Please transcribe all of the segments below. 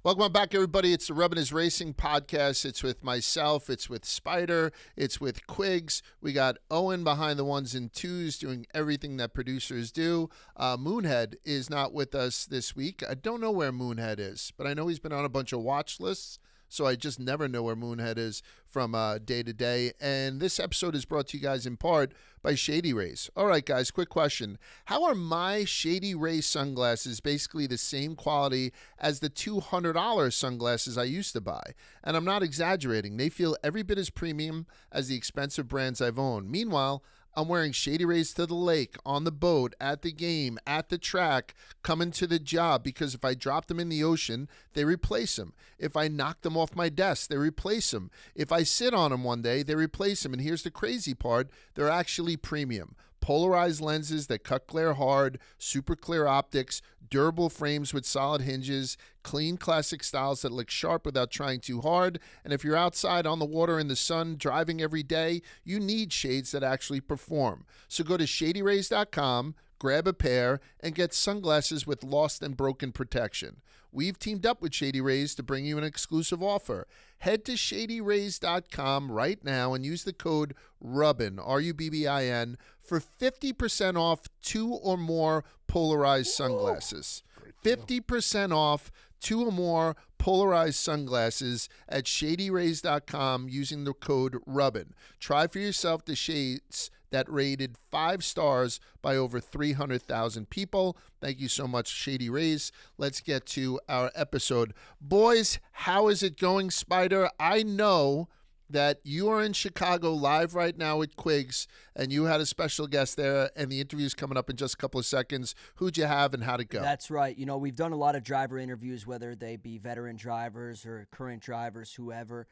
Welcome back, everybody. It's the Rubbin' Is Racing podcast. It's with myself. It's with Spider. It's with Quigs. We got Owen behind the ones and twos doing everything that producers do. Moonhead is not with us this week. I don't know where Moonhead is, but I know he's been on a bunch of watch lists, so I just never know where Moonhead is from day to day. And this episode is brought to you guys in part by Shady Rays. All right, guys, quick question. How are my Shady Rays sunglasses basically the same quality as the $200 sunglasses I used to buy? And I'm not exaggerating. They feel every bit as premium as the expensive brands I've owned. Meanwhile, I'm wearing Shady Rays to the lake, on the boat, at the game, at the track, coming to the job, because if I drop them in the ocean, they replace them. If I knock them off my desk, they replace them. If I sit on them one day, they replace them. And here's the crazy part, they're actually premium. Polarized lenses that cut glare hard, super clear optics, durable frames with solid hinges, clean classic styles that look sharp without trying too hard. And if you're outside on the water in the sun driving every day, you need shades that actually perform. So go to shadyrays.com, grab a pair, and get sunglasses with lost and broken protection. We've teamed up with Shady Rays to bring you an exclusive offer. Head to shadyrays.com right now and use the code RUBBIN, R-U-B-B-I-N, for 50% off 2 or more polarized sunglasses. 50% off 2 or more polarized sunglasses at shadyrays.com using the code RUBBIN. Try for yourself the shades that rated 5 stars by over 300,000 people. Thank you so much, Shady Rays. Let's get to our episode. Boys, how is it going, Spider? I know that you are in Chicago live right now with Quigs, and you had a special guest there, and the interview's coming up in just a couple of seconds. Who'd you have and how'd it go? That's right. You know, we've done a lot of driver interviews, whether they be veteran drivers or current drivers, whoever.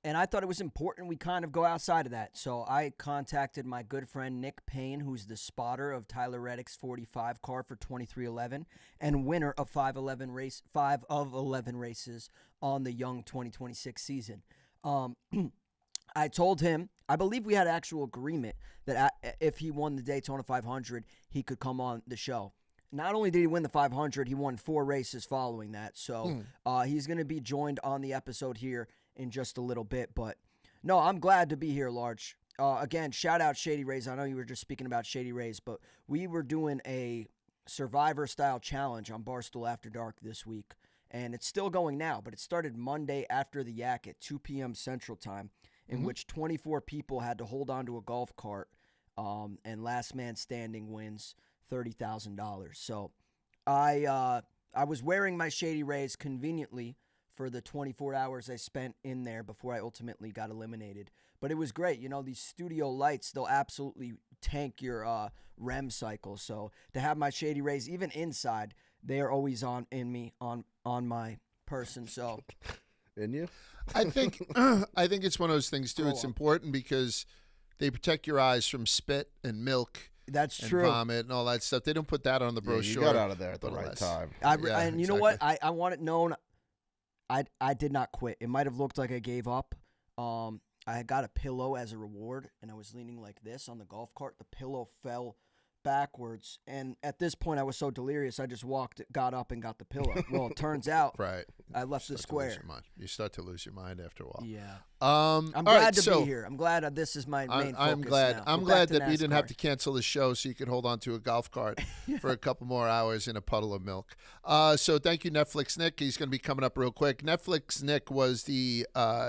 And I thought it was important we kind of go outside of that. So I contacted my good friend Nick Payne, who's the spotter of Tyler Reddick's 45 car for 2311 and winner of 5 of 11 races on the young 2026 season. I told him, I believe we had actual agreement that if he won the Daytona 500, he could come on the show. Not only did he win the 500, he won 4 races following that. So he's going to be joined on the episode here in just a little bit. But no, I'm glad to be here, Large. Again, shout out Shady Rays. I know you were just speaking about Shady Rays, but we were doing a Survivor-style challenge on Barstool After Dark this week. And it's still going now, but it started Monday after the Yak at 2 p.m. Central Time, in which 24 people had to hold on to a golf cart, and last man standing wins $30,000. So I was wearing my Shady Rays conveniently for the 24 hours I spent in there before I ultimately got eliminated. But it was great. You know, these studio lights, they'll absolutely tank your REM cycle. So to have my Shady Rays, even inside, they are always on my person. So in you? I think it's one of those things too. It's important because they protect your eyes from spit and milk. That's and true. Vomit and all that stuff. They don't put that on the brochure. You got out of there at the right time. And you know what? I want it known. I did not quit. It might have looked like I gave up. I got a pillow as a reward, and I was leaning like this on the golf cart. The pillow fell backwards, and at this point I was so delirious I just got up and got the pillow. Well, it turns out I left the square. You start to lose your mind after a while. Yeah. I'm glad to be here. I'm glad this is my main focus. I'm glad. Now. I'm glad that we didn't have to cancel the show so you could hold on to a golf cart for a couple more hours in a puddle of milk. So thank you, Netflix Nick. He's going to be coming up real quick. Netflix Nick was the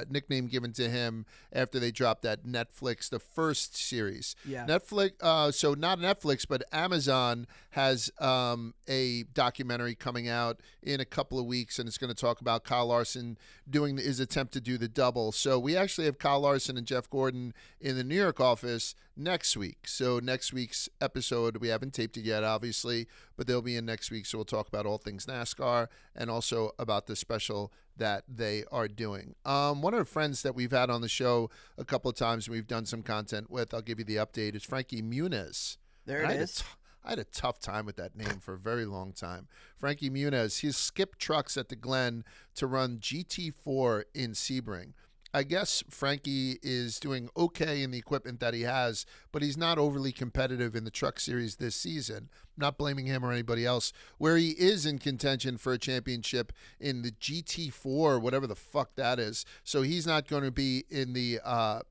nickname given to him after they dropped that Netflix, the first series. Yeah. Netflix. So not Netflix, but Amazon has a documentary coming out in a couple of weeks, and it's going to talk about Kyle Larson doing his attempt to do the double. So we actually have Kyle Larson and Jeff Gordon in the New York office next week. So next week's episode, we haven't taped it yet, obviously, but they'll be in next week. So we'll talk about all things NASCAR and also about the special that they are doing. One of the friends that we've had on the show a couple of times and we've done some content with, I'll give you the update, is Frankie Muniz. There it is. I had a tough time with that name for a very long time. Frankie Muniz, he skipped trucks at the Glen to run GT4 in Sebring. I guess Frankie is doing okay in the equipment that he has, but he's not overly competitive in the truck series this season. Not blaming him or anybody else. Where he is in contention for a championship in the GT4, whatever the fuck that is. So he's not going to be in the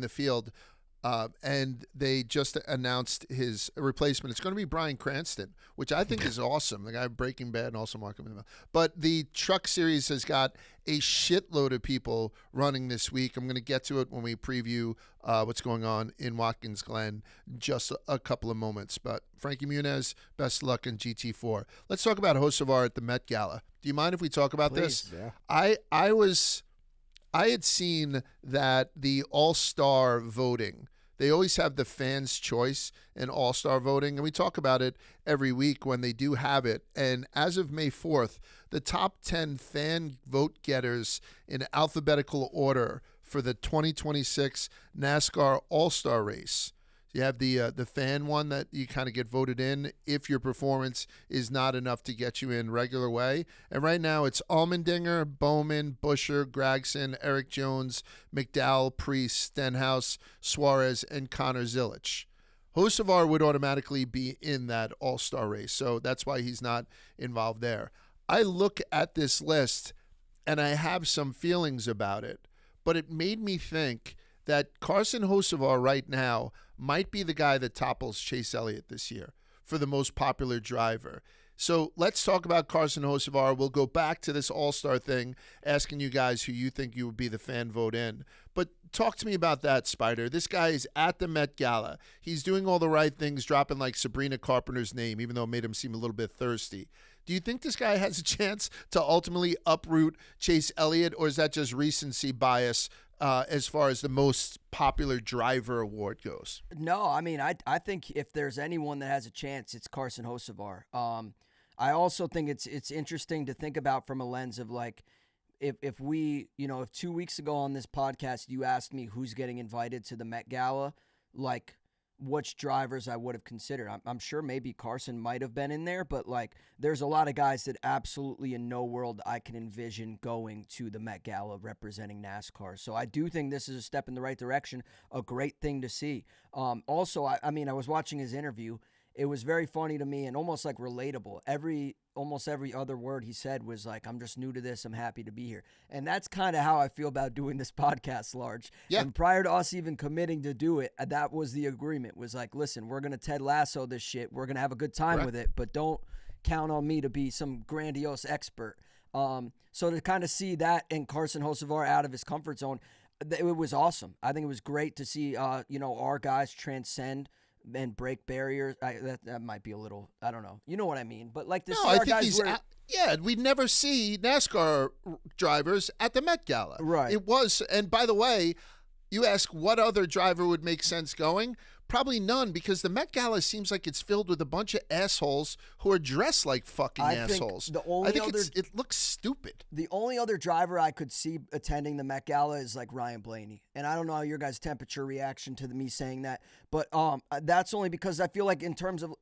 field. And they just announced his replacement. It's going to be Bryan Cranston, which I think is awesome. The guy of Breaking Bad and also Mark Hamill. But the truck series has got a shitload of people running this week. I'm going to get to it when we preview what's going on in Watkins Glen just a couple of moments. But Frankie Muniz, best luck in GT4. Let's talk about Hocevar at the Met Gala. Do you mind if we talk about this? Yeah. I had seen that the All-Star voting, they always have the fans' choice in All-Star voting, and we talk about it every week when they do have it. And as of May 4th, the top 10 fan vote getters in alphabetical order for the 2026 NASCAR All-Star race. You have the fan one that you kind of get voted in if your performance is not enough to get you in regular way. And right now it's Allmendinger, Bowman, Buescher, Gragson, Eric Jones, McDowell, Priest, Stenhouse, Suarez, and Connor Zilisch. Hocevar would automatically be in that all-star race, so that's why he's not involved there. I look at this list and I have some feelings about it, but it made me think that Carson Hocevar right now might be the guy that topples Chase Elliott this year for the most popular driver. So let's talk about Carson Hocevar. We'll go back to this all-star thing, asking you guys who you think you would be the fan vote in. But talk to me about that, Spider. This guy is at the Met Gala. He's doing all the right things, dropping like Sabrina Carpenter's name, even though it made him seem a little bit thirsty. Do you think this guy has a chance to ultimately uproot Chase Elliott, or is that just recency bias as far as the most popular driver award goes? No, I mean, I think if there's anyone that has a chance, it's Carson Hocevar. I also think it's interesting to think about from a lens of like, if 2 weeks ago on this podcast you asked me who's getting invited to the Met Gala, like which drivers I would have considered. I'm sure maybe Carson might have been in there, but like there's a lot of guys that absolutely in no world I can envision going to the Met Gala representing NASCAR. So I do think this is a step in the right direction, a great thing to see. Also, I mean, I was watching his interview. It was very funny to me and almost like relatable. Almost every other word he said was like, I'm just new to this. I'm happy to be here. And that's kind of how I feel about doing this podcast, Large. Yeah. And prior to us even committing to do it, that was the agreement, was like, listen, we're going to Ted Lasso this shit. We're going to have a good time with it, but don't count on me to be some grandiose expert. So to kind of see that and Carson Hocevar out of his comfort zone, it was awesome. I think it was great to see, our guys transcend and break barriers. That might be a little, I don't know. You know what I mean? But like this, I think he's. We'd never see NASCAR drivers at the Met Gala. Right. It was, and by the way, you ask what other driver would make sense going? Probably none, because the Met Gala seems like it's filled with a bunch of assholes who are dressed like fucking assholes. It looks stupid. The only other driver I could see attending the Met Gala is like Ryan Blaney. And I don't know your guys' temperature reaction to me saying that, but that's only because I feel like in terms of...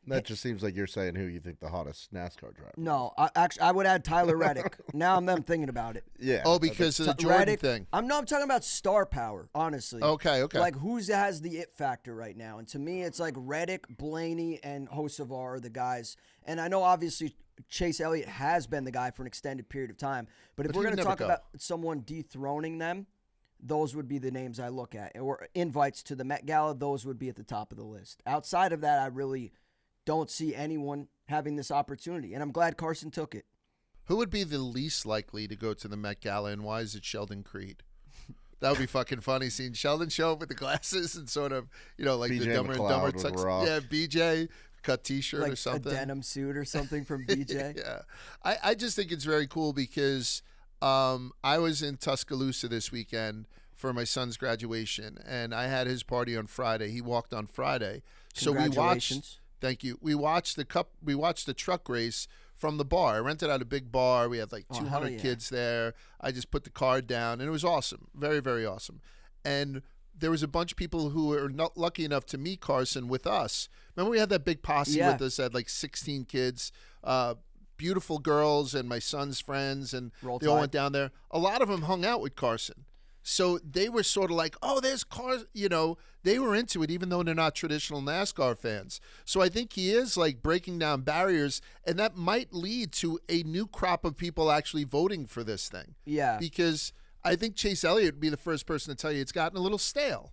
That just seems like you're saying who you think the hottest NASCAR driver is. No, I would add Tyler Reddick. Now I'm thinking about it. Yeah. Oh, because of the Jordan Reddick thing. I'm talking about star power, honestly. Okay. Like, who has the it factor right now? And to me, it's like Reddick, Blaney, and Hocevar are the guys. And I know, obviously, Chase Elliott has been the guy for an extended period of time. But if we're going to talk about someone dethroning them, those would be the names I look at. Or invites to the Met Gala, those would be at the top of the list. Outside of that, I really don't see anyone having this opportunity, and I'm glad Carson took it. Who would be the least likely to go to the Met Gala, and why is it Sheldon Creed? That would be fucking funny seeing Sheldon show up with the glasses and sort of, like BJ the Dumber and Dumber tux. Yeah, BJ, cut T-shirt like or something. A denim suit or something from BJ. Yeah. I just think it's very cool because I was in Tuscaloosa this weekend for my son's graduation, and I had his party on Friday. He walked on Friday. So we watched... Thank you. We watched the truck race from the bar. I rented out a big bar. We had like 200 kids there. I just put the card down, and it was awesome. Very, very awesome. And there was a bunch of people who were not lucky enough to meet Carson with us. Remember we had that big posse with us, had like 16 kids. beautiful girls and my son's friends, and Roll they all Tide. went down there. A lot of them hung out with Carson. So they were sort of like, oh, there's Carson. They were into it, even though they're not traditional NASCAR fans. So I think he is like breaking down barriers, and that might lead to a new crop of people actually voting for this thing. Yeah. Because I think Chase Elliott would be the first person to tell you it's gotten a little stale.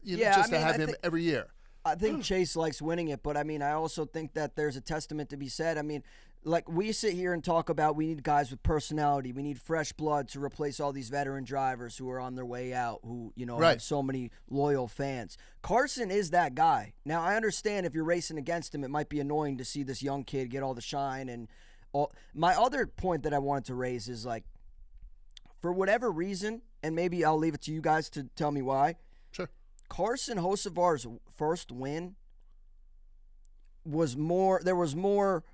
Yeah, just I mean, to have I him think- every year. I think Chase likes winning it, but I mean, I also think that there's a testament to be said. I mean, like we sit here and talk about we need guys with personality. We need fresh blood to replace all these veteran drivers who are on their way out, who, Right. have so many loyal fans. Carson is that guy. Now, I understand if you're racing against him, it might be annoying to see this young kid get all the shine. And all. My other point that I wanted to raise is like, for whatever reason, and maybe I'll leave it to you guys to tell me why, Sure. Carson Hocevar's first win was more. There was more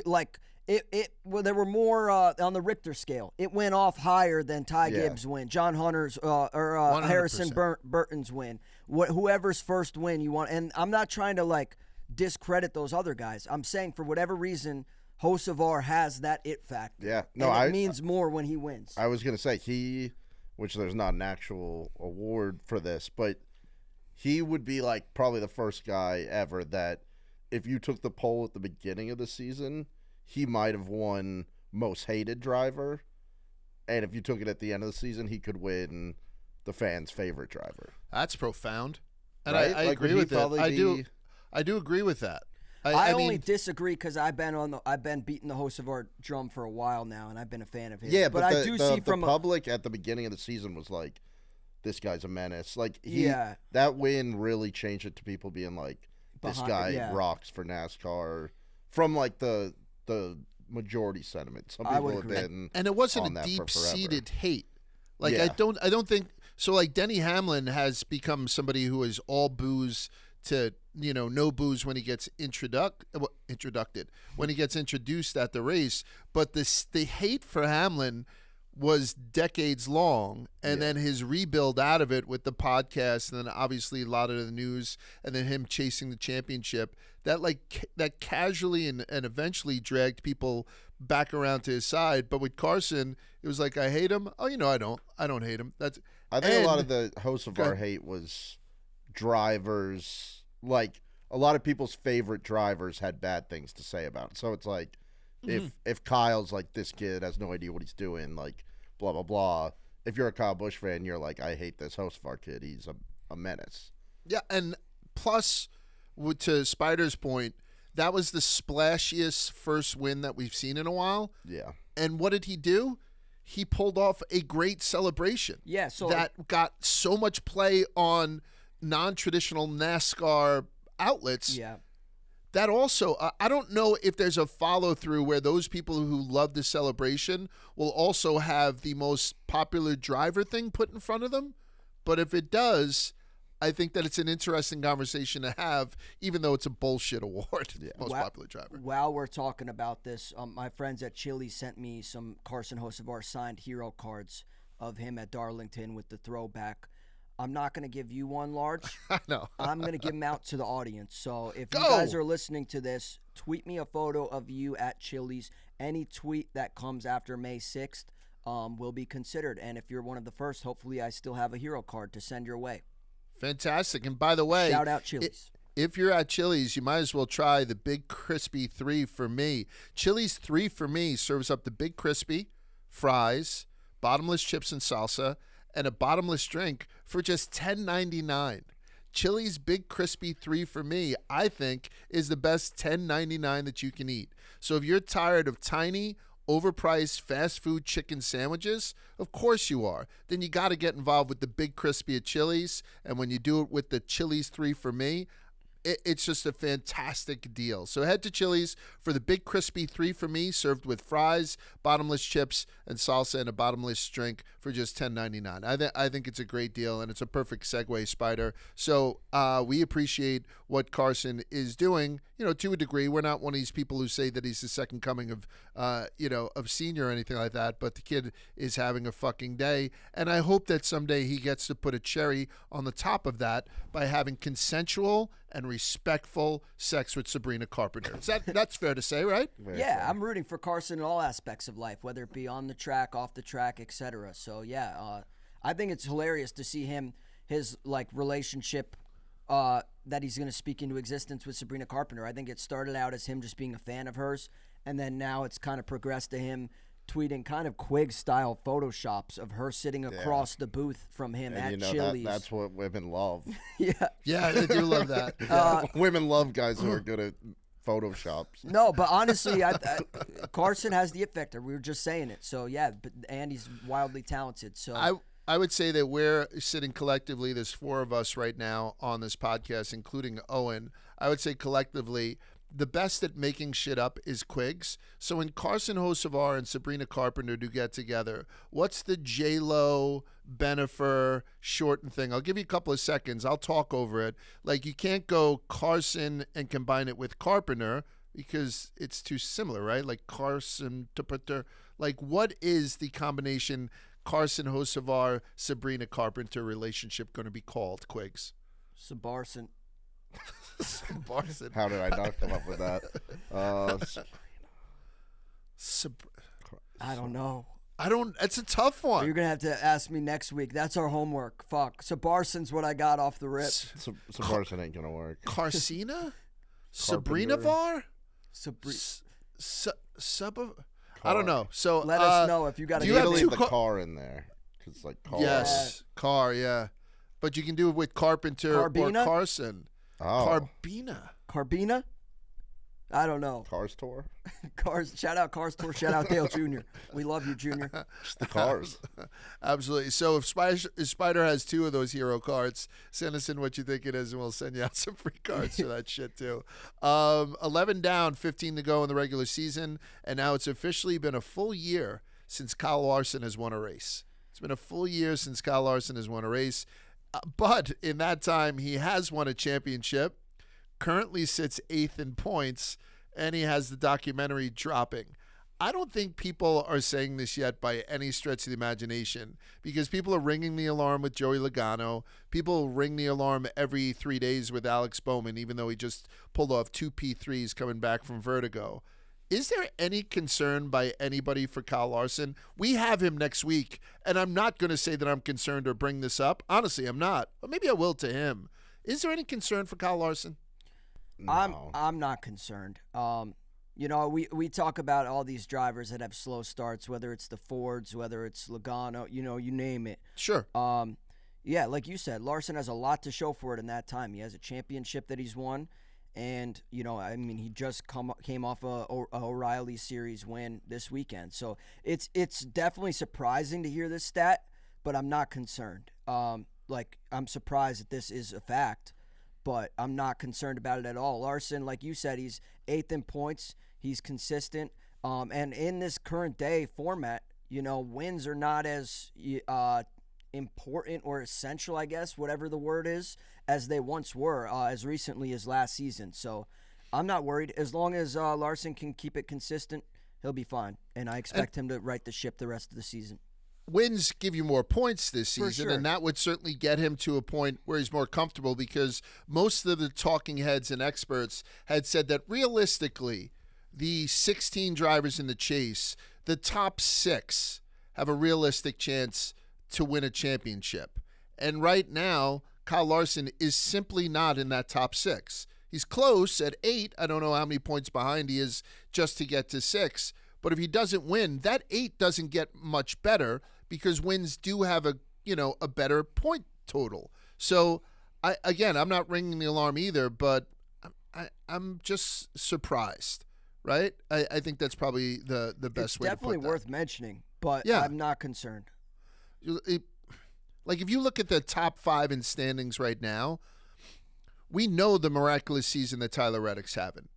like there were more on the Richter scale. It went off higher than Ty Yeah. Gibbs' win, John Hunter's or 100%. Harrison Burton's win. Whoever's first win you want. And I'm not trying to like discredit those other guys. I'm saying for whatever reason, Hocevar has that it factor. Yeah. No, and it means more when he wins. I was going to say which there's not an actual award for this, but he would be like probably the first guy ever that if you took the poll at the beginning of the season, he might have won most hated driver. And if you took it at the end of the season, he could win the fans' favorite driver. That's profound. And Right? I Like, would agree he with that. probably I do agree with that. I mean, only disagree because I've been beating the Hocevar drum for a while now, and I've been a fan of his. Yeah, but but I do see the from public at the beginning of the season was like, this guy's a menace. Like, Yeah. that win really changed it to people being like, this guy yeah. rocks for NASCAR from like the majority sentiment. Some I people would have agree. been and it wasn't on a that for deep-seated forever. hate. Like Yeah. I don't think so. Like Denny Hamlin has become somebody who is all booze to no booze when he gets introduced when he gets introduced at the race. But the hate for Hamlin was decades long, and then his rebuild out of it with the podcast, and then obviously a lot of the news, and then him chasing the championship. That casually and eventually dragged people back around to his side. But with Carson, it was like, I hate him. Oh, I don't hate him. I think a lot and- of the Hocevar hate was drivers. Like, a lot of people's favorite drivers had bad things to say about it. So it's like, if Kyle's like, this kid has no idea what he's doing, like, blah, blah, blah. If you're a Kyle Busch fan, you're like, I hate this Hocevar kid. He's a menace. Yeah, and plus, to Spider's point, that was the splashiest first win that we've seen in a while. Yeah. And what did he do? He pulled off a great celebration. Yeah, so that got so much play on non-traditional NASCAR outlets. yeah. That also, I don't know if there's a follow-through where those people who love the celebration will also have the most popular driver thing put in front of them. But if it does, I think that it's an interesting conversation to have, even though it's a bullshit award, most popular driver. While we're talking about this, my friends at Chilli sent me some Carson Hocevar signed hero cards of him at Darlington with the throwback. I'm not going to give you one large. I know. I'm going to give them out to the audience. So if Go! you guys are listening to this, tweet me a photo of you at Chili's. Any tweet that comes after May 6th will be considered. And if you're one of the first, hopefully I still have a hero card to send your way. Fantastic. And by the way, Shout out Chili's. If you're at Chili's, you might as well try the Big Crispy 3 for Me. Chili's 3 for Me serves up the Big Crispy, fries, bottomless chips and salsa, and a bottomless drink for just $10.99. Chili's Big Crispy 3 for Me, I think, is the best $10.99 that you can eat. So if you're tired of tiny, overpriced fast food chicken sandwiches, of course you are, then you got to get involved with the Big Crispy at Chili's. And when you do it with the Chili's 3 for Me, it's just a fantastic deal. So head to Chili's for the Big Crispy 3 for Me, served with fries, bottomless chips, and salsa, and a bottomless drink for just $10.99. I think it's a great deal, and it's a perfect segue, Spider. So we appreciate what Carson is doing, to a degree. We're not one of these people who say that he's the second coming of, of senior or anything like that, but the kid is having a fucking day, and I hope that someday he gets to put a cherry on the top of that by having consensual and respectful sex with Sabrina Carpenter. That's fair to say, right? Very Yeah, fair. I'm rooting for Carson in all aspects of life, whether it be on the track, off the track, etc. So yeah, I think it's hilarious to see his relationship that he's going to speak into existence with Sabrina Carpenter. I think it started out as him just being a fan of hers, and then now it's kind of progressed to him tweeting kind of Quig-style photoshops of her sitting across the booth from him And at Chili's. that's what women love. Yeah, I do love that. Women love guys who are good at photoshops. No, but honestly, Carson has the it factor. We were just saying it. So, yeah, but Andy's wildly talented. So I would say that we're sitting collectively, there's 4 of us right now on this podcast, including Owen. I would say collectively, the best at making shit up is Quigs. So when Carson Hocevar and Sabrina Carpenter do get together, what's the J-Lo, Benifer, shorten thing? I'll give you a couple of seconds. I'll talk over it. Like, you can't go Carson and combine it with Carpenter because it's too similar, right? Like Carson, like what is the combination Carson Hocevar, Sabrina Carpenter relationship going to be called, Quigs? Sabarson. Sabarson. How did I not come up with that? I don't know. It's a tough one. You're going to have to ask me next week. That's our homework. Fuck. Sabarson's what I got off the rip. Sabarson ain't going to work. Carcina? Sabrina Var? I don't know. So let us know if you got do a you You have gotta two leave the car in there. Cause like car. Yes, car, yeah. But you can do it with Carpenter Carbina? or Carson. Oh. Carbina? I don't know. Cars tour? Shout out Cars Tour. Shout out Dale Jr. We love you, Junior. Just the cars. Absolutely. So if Spider has 2 of those hero cards, send us in what you think it is, and we'll send you out some free cards for that shit too. 11 down, 15 to go in the regular season, and now it's officially been a full year since Kyle Larson has won a race. It's been a full year since Kyle Larson has won a race, but in that time he has won a championship. Currently sits 8th in points, and he has the documentary dropping. I don't think people are saying this yet by any stretch of the imagination, because people are ringing the alarm with Joey Logano. People ring the alarm every 3 days with Alex Bowman, even though he just pulled off 2 P3s coming back from Vertigo. Is there any concern by anybody for Kyle Larson? We have him next week, and I'm not going to say that I'm concerned or bring this up. Honestly, I'm not. But maybe I will to him. Is there any concern for Kyle Larson? No. I'm not concerned. We talk about all these drivers that have slow starts, whether it's the Fords, whether it's Logano, you name it. Sure. Yeah, like you said, Larson has a lot to show for it in that time. He has a championship that he's won, and he just came off a O'Reilly Series win this weekend. So it's definitely surprising to hear this stat, but I'm not concerned. I'm surprised that this is a fact, but I'm not concerned about it at all. Larson, like you said, he's 8th in points. He's consistent. And in this current day format, wins are not as important or essential, I guess, whatever the word is, as they once were as recently as last season. So I'm not worried. As long as Larson can keep it consistent, he'll be fine. And I expect him to right the ship the rest of the season. Wins give you more points this season, sure. and that would certainly get him to a point where he's more comfortable, because most of the talking heads and experts had said that realistically, the 16 drivers in the chase, the top 6 have a realistic chance to win a championship. And right now, Kyle Larson is simply not in that top 6. He's close at 8. I don't know how many points behind he is just to get to 6. But if he doesn't win, that 8 doesn't get much better, because wins do have a better point total. So I'm not ringing the alarm either, but I'm just surprised, right? I think that's probably the best way to put that. It's definitely worth mentioning, but Yeah. I'm not concerned. Like if you look at the top 5 in standings right now, we know the miraculous season that Tyler Reddick's having,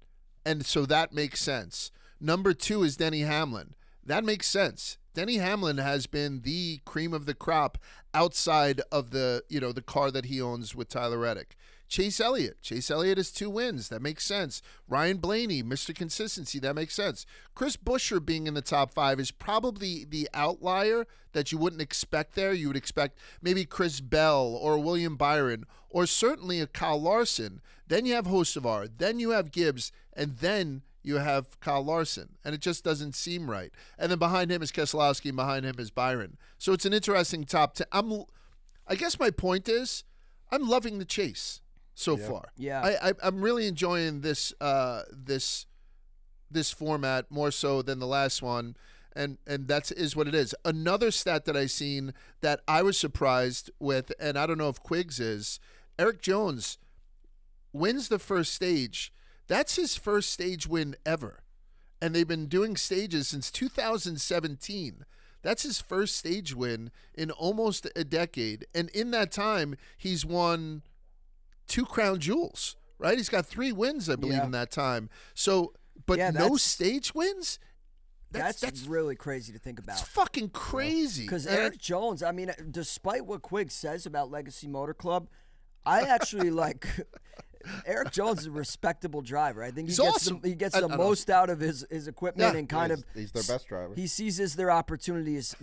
and so that makes sense. Number 2 is Denny Hamlin. That makes sense. Denny Hamlin has been the cream of the crop outside of the car that he owns with Tyler Reddick. Chase Elliott. Chase Elliott has 2 wins. That makes sense. Ryan Blaney, Mr. Consistency. That makes sense. Chris Buescher being in the top 5 is probably the outlier that you wouldn't expect there. You would expect maybe Chris Bell or William Byron or certainly a Kyle Larson. Then you have Hocevar. Then you have Gibbs. And then you have Kyle Larson, and it just doesn't seem right. And then behind him is Keselowski, and behind him is Byron. So it's an interesting top 10. I guess my point is, I'm loving the chase so far. Yeah, I'm really enjoying this this format more so than the last one, and that is what it is. Another stat that I seen that I was surprised with, and I don't know if Quiggs is, Eric Jones wins the first stage. That's his first stage win ever. And they've been doing stages since 2017. That's his first stage win in almost a decade. And in that time, he's won 2 crown jewels, right? He's got 3 wins, I believe, in that time. So, but no stage wins? That's really crazy to think about. It's fucking crazy. Because Eric Jones, I mean, despite what Quigg says about Legacy Motor Club, I actually like Eric Jones is a respectable driver. I think he gets the most out of his equipment and he's their best driver. He seizes their opportunities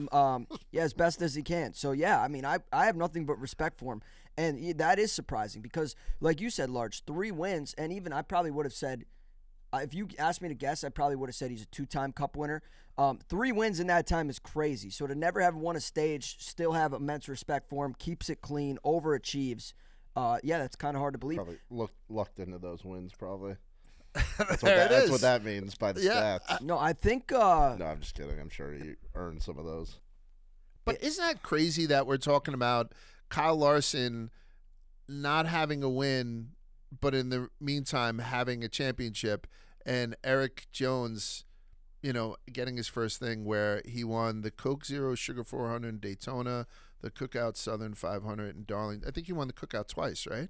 as best as he can. So yeah, I mean, I have nothing but respect for him, and that is surprising because, like you said, Large, 3 wins, and even I probably would have said, if you asked me to guess, I probably would have said he's a 2-time Cup winner. 3 wins in that time is crazy. So to never have won a stage, still have immense respect for him, keeps it clean, overachieves. Yeah, that's kind of hard to believe. Probably lucked into those wins, probably. That's what that means by the stats. No, I think... no, I'm just kidding. I'm sure he earned some of those. But isn't that crazy that we're talking about Kyle Larson not having a win, but in the meantime having a championship, and Eric Jones, getting his first thing where he won the Coke Zero Sugar 400 in Daytona, the Cookout Southern 500 in Darlington. I think he won the Cookout twice, right?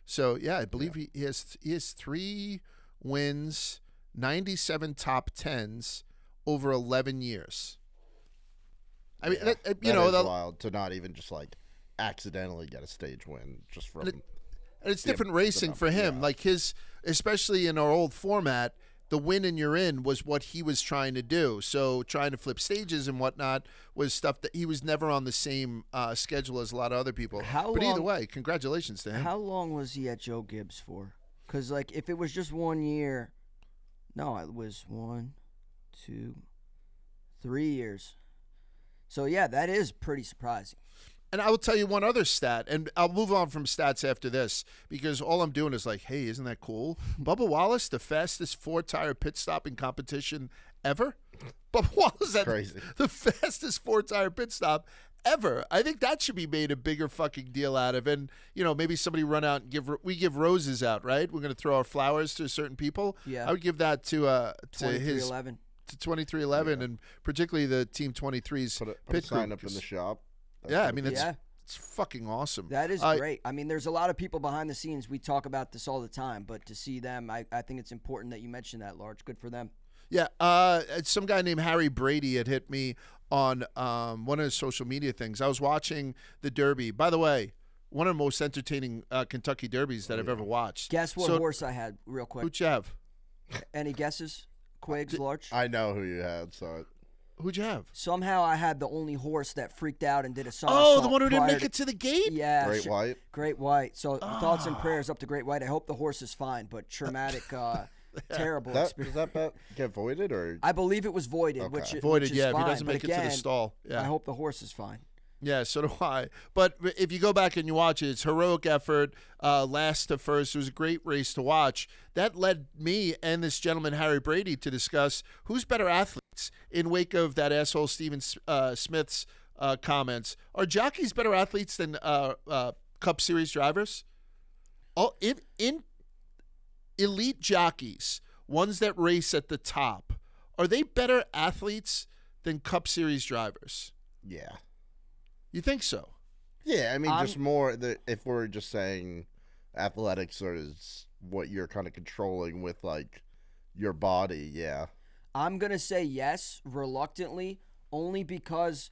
So yeah, I believe he has 3 wins, 97 top 10s over 11 years. I mean, that is wild to not even just like accidentally get a stage win just from. And it's different racing for him. Yeah. Like especially in our old format, the win and you're in was what he was trying to do. So trying to flip stages and whatnot was stuff that he was never on the same schedule as a lot of other people. Either way, congratulations to him. How long was he at Joe Gibbs for? Because like if it was just 1 year, no, it was 1, 2, 3 years. So yeah, that is pretty surprising. And I will tell you one other stat, and I'll move on from stats after this because all I'm doing is like, hey, isn't that cool? Bubba Wallace, the fastest 4-tire pit stop in competition ever. Bubba Wallace had the fastest 4-tire pit stop ever. I think that should be made a bigger fucking deal out of. And, maybe somebody run out and give roses out, right? We're going to throw our flowers to certain people. Yeah. I would give that to his 2311. To 2311 and particularly the Team 23's put a sign up in the shop. I mean, it's fucking awesome. That is great. I mean, there's a lot of people behind the scenes. We talk about this all the time, but to see them, I think it's important that you mention that, Large. Good for them. Yeah. Some guy named Harry Brady had hit me on one of his social media things. I was watching the Derby. By the way, one of the most entertaining Kentucky Derbies that I've ever watched. Guess what horse I had, real quick. Who'd you have? Any guesses? Quiggs, Large? I know who you had, so... Who'd you have? Somehow I had the only horse that freaked out and did a somersault. Oh, the one who didn't make it to the gate? Yeah. Great White? Great White. So thoughts and prayers up to Great White. I hope the horse is fine, but traumatic, terrible experience. Does that bet get voided? Or? I believe it was voided, Okay. which voided, is yeah, fine. If he doesn't make it to the stall. Yeah. I hope the horse is fine. Yeah, so do I. But if you go back and you watch it, it's heroic effort, last to first. It was a great race to watch. That led me and this gentleman, Harry Brady, to discuss who's better athletes in wake of that asshole Stephen Smith's comments. Are jockeys better athletes than Cup Series drivers? In elite jockeys, ones that race at the top, are they better athletes than Cup Series drivers? Yeah. You think so? Yeah, I mean, just more if we're just saying athletics is what you're kind of controlling with, like, your body, yeah. I'm going to say yes, reluctantly, only because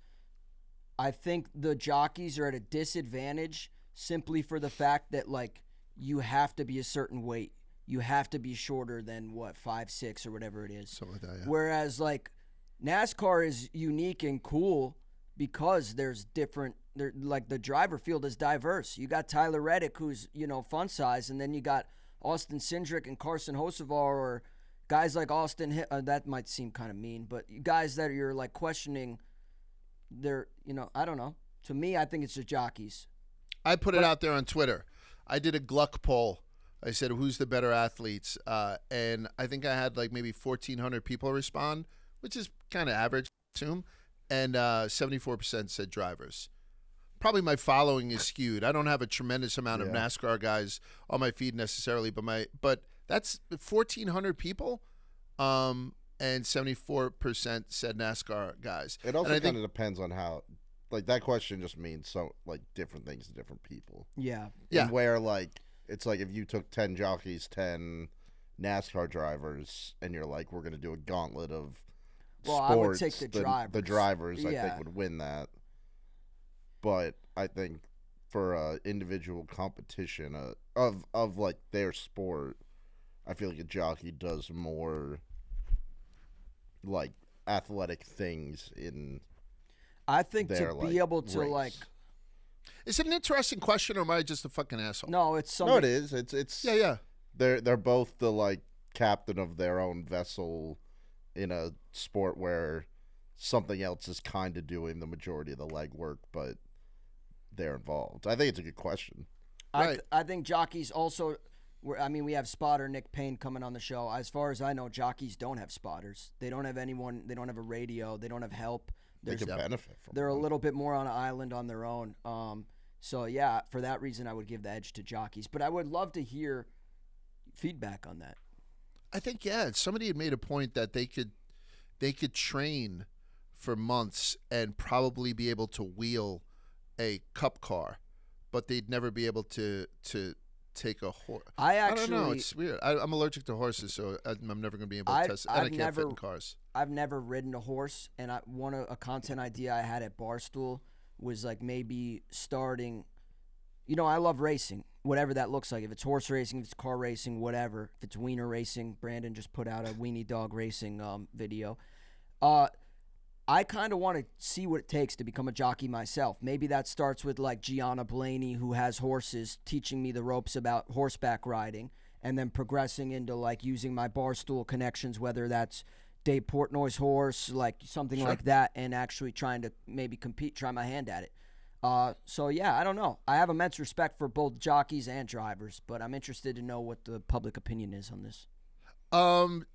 I think the jockeys are at a disadvantage simply for the fact that, like, you have to be a certain weight. You have to be shorter than 5'6" or whatever it is. Something like that, yeah. Whereas like NASCAR is unique and cool because there's different. Like the driver field is diverse. You got Tyler Reddick, who's fun size, and then you got Austin Cindric and Carson Hocevar, or guys like Austin. That might seem kind of mean, but guys that you're like questioning, they're I don't know. To me, I think it's just jockeys. I put it out there on Twitter. I did a Gluck poll. I said, who's the better athletes? And I think I had like maybe 1,400 people respond, which is kind of average, I assume. And 74% said drivers. Probably my following is skewed. I don't have a tremendous amount of NASCAR guys on my feed necessarily, but that's 1,400 people, and 74% said NASCAR guys. It also kind of depends on how, like that question just means so like different things to different people. Yeah. And where like it's like if you took 10 jockeys, 10 NASCAR drivers, and you're like, we're gonna do a gauntlet of sports. I would take the drivers. The drivers, I think, would win that. But I think for individual competition of like their sport, I feel like a jockey does more like athletic things in. I think to be able to race. like. Is it an interesting question, or am I just a fucking asshole? No, it's something. No, it is. It's yeah. They're both the like captain of their own vessel in a sport where something else is kind of doing the majority of the legwork, but they're involved. I think it's a good question. Right. I think jockeys also. We have spotter Nick Payne coming on the show. As far as I know, jockeys don't have spotters. They don't have anyone. They don't have a radio. They don't have help. They can benefit from. They're a little bit more on an island on their own. So yeah, for that reason, I would give the edge to jockeys. But I would love to hear feedback on that. I think somebody had made a point that they could train for months and probably be able to wheel a cup car, but they'd never be able to take a horse. I don't know. It's weird. I'm allergic to horses, so I'm never going to be able to test it. And I can't fit in cars. I've never ridden a horse, and a content idea I had at Barstool was like maybe starting. I love racing, whatever that looks like. If it's horse racing, if it's car racing, whatever. If it's wiener racing, Brandon just put out a weenie dog racing video. I kind of want to see what it takes to become a jockey myself. Maybe that starts with like Gianna Blaney, who has horses, teaching me the ropes about horseback riding, and then progressing into like using my Barstool connections, whether that's Dave Portnoy's horse, like something like that, and actually trying to maybe compete, try my hand at it. So yeah, I don't know. I have immense respect for both jockeys and drivers, but I'm interested to know what the public opinion is on this.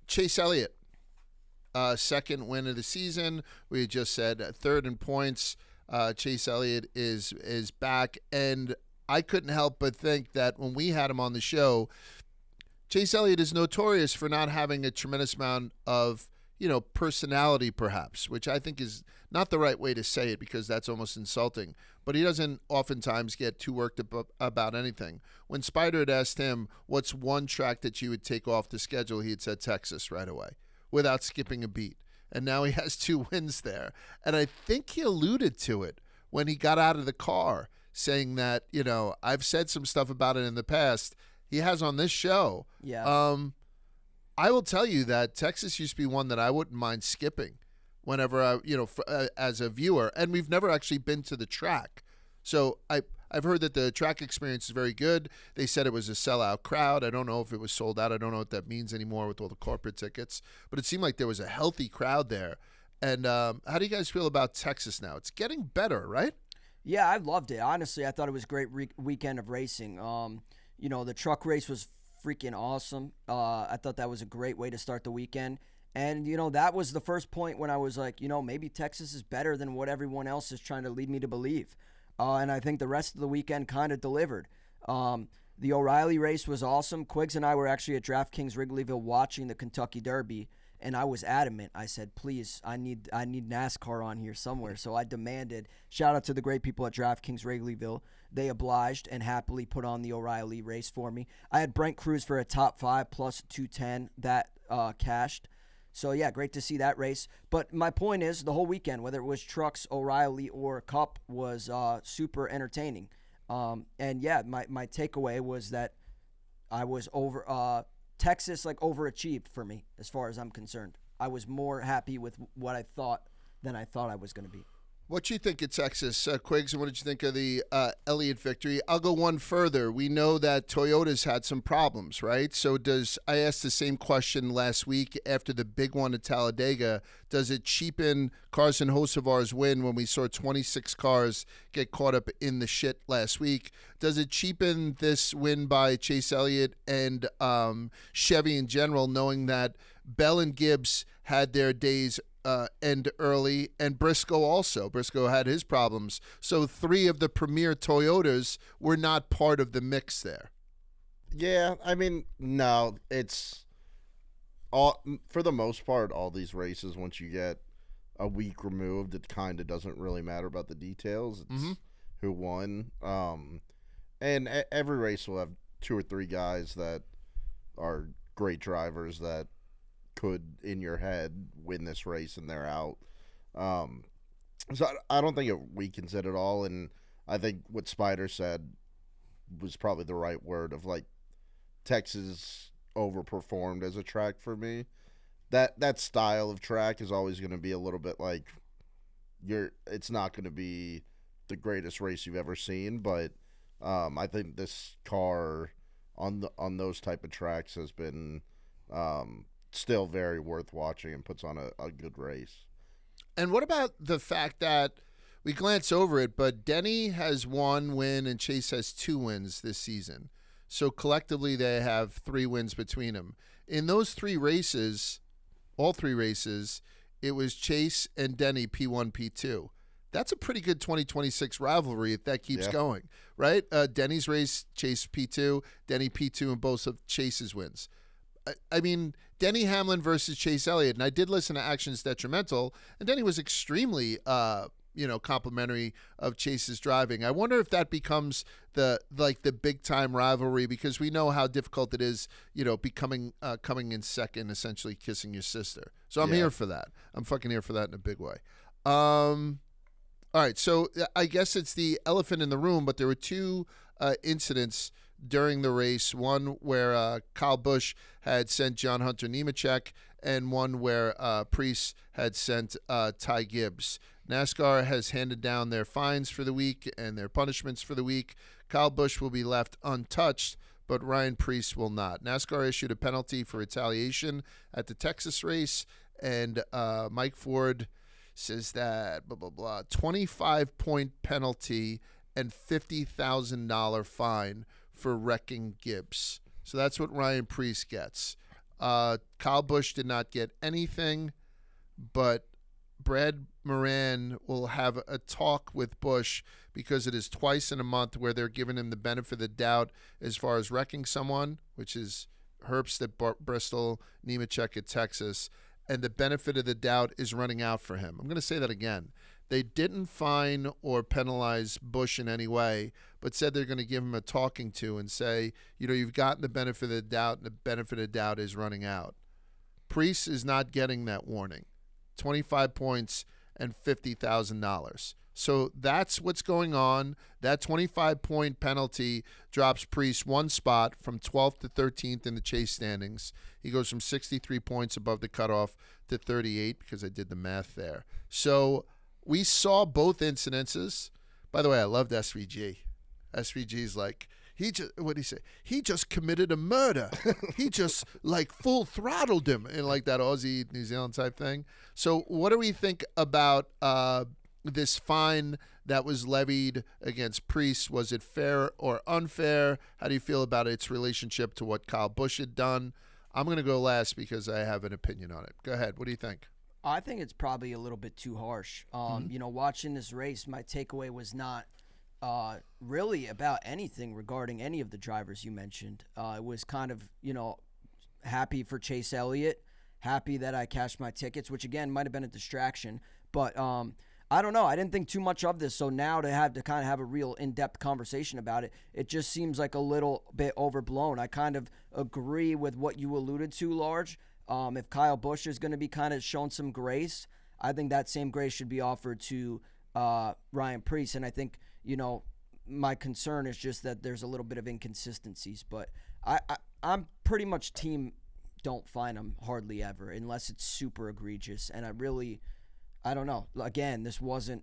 Chase Elliott. Second win of the season. We just said third in points. Chase Elliott is back, and I couldn't help but think that when we had him on the show, Chase Elliott is notorious for not having a tremendous amount of personality, perhaps, which I think is not the right way to say it because that's almost insulting. But he doesn't oftentimes get too worked up about anything. When Spider had asked him, what's one track that you would take off the schedule, he had said Texas right away, without skipping a beat. And now he has 2 wins there. And I think he alluded to it when he got out of the car, saying that, I've said some stuff about it in the past. He has on this show. Yeah. I will tell you that Texas used to be one that I wouldn't mind skipping whenever I, as a viewer. And we've never actually been to the track. So I've heard that the track experience is very good. They said it was a sellout crowd. I don't know if it was sold out. I don't know what that means anymore with all the corporate tickets. But it seemed like there was a healthy crowd there. And how do you guys feel about Texas now? It's getting better, right? Yeah, I loved it. Honestly, I thought it was a great weekend of racing. The truck race was freaking awesome. I thought that was a great way to start the weekend. And, that was the first point when I was like, maybe Texas is better than what everyone else is trying to lead me to believe. And I think the rest of the weekend kind of delivered. The O'Reilly race was awesome. Quiggs and I were actually at DraftKings Wrigleyville watching the Kentucky Derby, and I was adamant. I said, please, I need NASCAR on here somewhere. So I demanded, shout out to the great people at DraftKings Wrigleyville. They obliged and happily put on the O'Reilly race for me. I had Brent Cruz for a top 5 plus 210 that cashed. So, yeah, great to see that race. But my point is the whole weekend, whether it was trucks, O'Reilly, or Cup, was super entertaining. And, yeah, my takeaway was that I was over Texas overachieved for me as far as I'm concerned. I was more happy with what I thought than I thought I was going to be. What you think of Texas, Quiggs, and what did you think of the Elliott victory? I'll go one further. We know that Toyota's had some problems, right? So I asked the same question last week after the big one at Talladega. Does it cheapen Carson Hocevar's win when we saw 26 cars get caught up in the shit last week? Does it cheapen this win by Chase Elliott and Chevy in general, knowing that Bell and Gibbs had their days end early, and Briscoe also. Briscoe had his problems. So 3 of the premier Toyotas were not part of the mix there. Yeah, I mean, no, it's all for the most part. All these races, once you get a week removed, it kind of doesn't really matter about the details. It's who won, and every race will have 2 or 3 guys that are great drivers that could, in your head, win this race and they're out. So I don't think it weakens it at all, and I think what Spider said was probably the right word of Texas overperformed as a track for me. That style of track is always going to be a little bit it's not going to be the greatest race you've ever seen, but I think this car on those type of tracks has been still very worth watching and puts on a good race. And what about the fact that we glance over it, but Denny has 1 win and Chase has 2 wins this season. So collectively they have 3 wins between them. In those 3 races, all 3 races, it was Chase and Denny P1, P2. That's a pretty good 2026 rivalry if that keeps going, right? Denny's race, Chase P2, Denny P2 in both of Chase's wins. I mean, Denny Hamlin versus Chase Elliott, and I did listen to Actions Detrimental, and Denny was extremely, complimentary of Chase's driving. I wonder if that becomes the big time rivalry, because we know how difficult it is, becoming coming in second, essentially kissing your sister. So I'm here for that. I'm fucking here for that in a big way. All right, so I guess it's the elephant in the room, but there were 2 incidents during the race, one where Kyle Busch had sent John Hunter Nemechek, and one where Priest had sent Ty Gibbs. NASCAR has handed down their fines for the week and their punishments for the week. Kyle Busch will be left untouched, but Ryan Priest will not. NASCAR issued a penalty for retaliation at the Texas race, and Mike Ford says that, 25-point penalty and $50,000 fine for wrecking Gibbs. So that's what Ryan Priest gets. Kyle Busch did not get anything, but Brad Moran will have a talk with Busch, because it is twice in a month where they're giving him the benefit of the doubt as far as wrecking someone, which is Herbst at Bristol, Nemechek at Texas, and the benefit of the doubt is running out for him. I'm going to say that again. They didn't fine or penalize Busch in any way, but said they're going to give him a talking to and say, you've gotten the benefit of the doubt, and the benefit of the doubt is running out. Priest is not getting that warning. 25 points and $50,000. So that's what's going on. That 25-point penalty drops Priest 1 spot from 12th to 13th in the Chase standings. He goes from 63 points above the cutoff to 38, because I did the math there. So we saw both incidences. By the way, I loved SVG. SVG's like, what did he say? He just committed a murder. He just full throttled him, in that Aussie, New Zealand type thing. So what do we think about this fine that was levied against Priest? Was it fair or unfair? How do you feel about its relationship to what Kyle Busch had done? I'm going to go last because I have an opinion on it. Go ahead. What do you think? I think it's probably a little bit too harsh. Watching this race, my takeaway was not really about anything regarding any of the drivers you mentioned. It was kind of, happy for Chase Elliott, happy that I cashed my tickets, which again might have been a distraction. But I don't know. I didn't think too much of this. So now to kind of have a real in-depth conversation about it, it just seems like a little bit overblown. I kind of agree with what you alluded to, Large. If Kyle Busch is going to be kind of shown some grace, I think that same grace should be offered to Ryan Priest. And I think, my concern is just that there's a little bit of inconsistencies. But I'm pretty much team don't fine him hardly ever unless it's super egregious. And I don't know. Again, this wasn't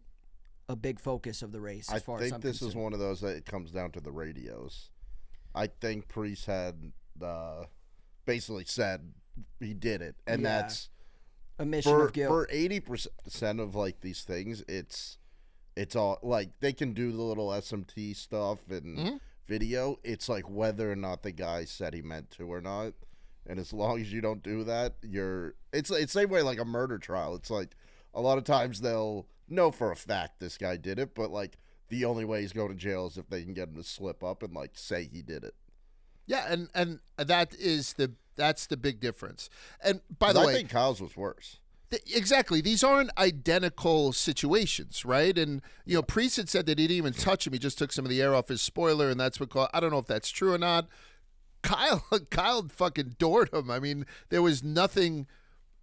a big focus of the race as far as I'm concerned. I think this is one of those that it comes down to the radios. I think Priest had basically said he did it, and that's admission of guilt. For 80% of like these things, it's all like they can do the little SMT stuff and video. It's like whether or not the guy said he meant to or not, and as long as you don't do that, it's same way like a murder trial. It's like a lot of times they'll know for a fact this guy did it, but like the only way he's going to jail is if they can get him to slip up and like say he did it. Yeah, and that's the big difference. And by the way, I think Kyle's was worse. Exactly. These aren't identical situations, right? And, Priest had said that he didn't even touch him. He just took some of the air off his spoiler, and that's what I don't know if that's true or not. Kyle fucking doored him. I mean, there was nothing.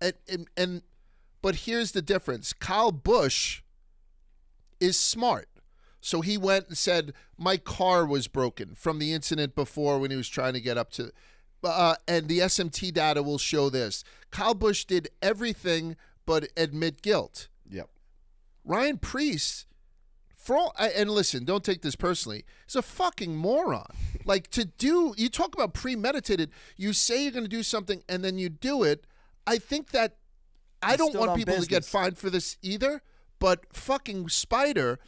But here's the difference. Kyle Busch is smart. So he went and said, my car was broken from the incident before when he was trying to get up to and the SMT data will show this. Kyle Busch did everything but admit guilt. Yep. Ryan Priest, and listen, don't take this personally, is a fucking moron. Like you talk about premeditated, you say you're going to do something and then you do it. I think that I don't want people to get fined for this either, but fucking Spider,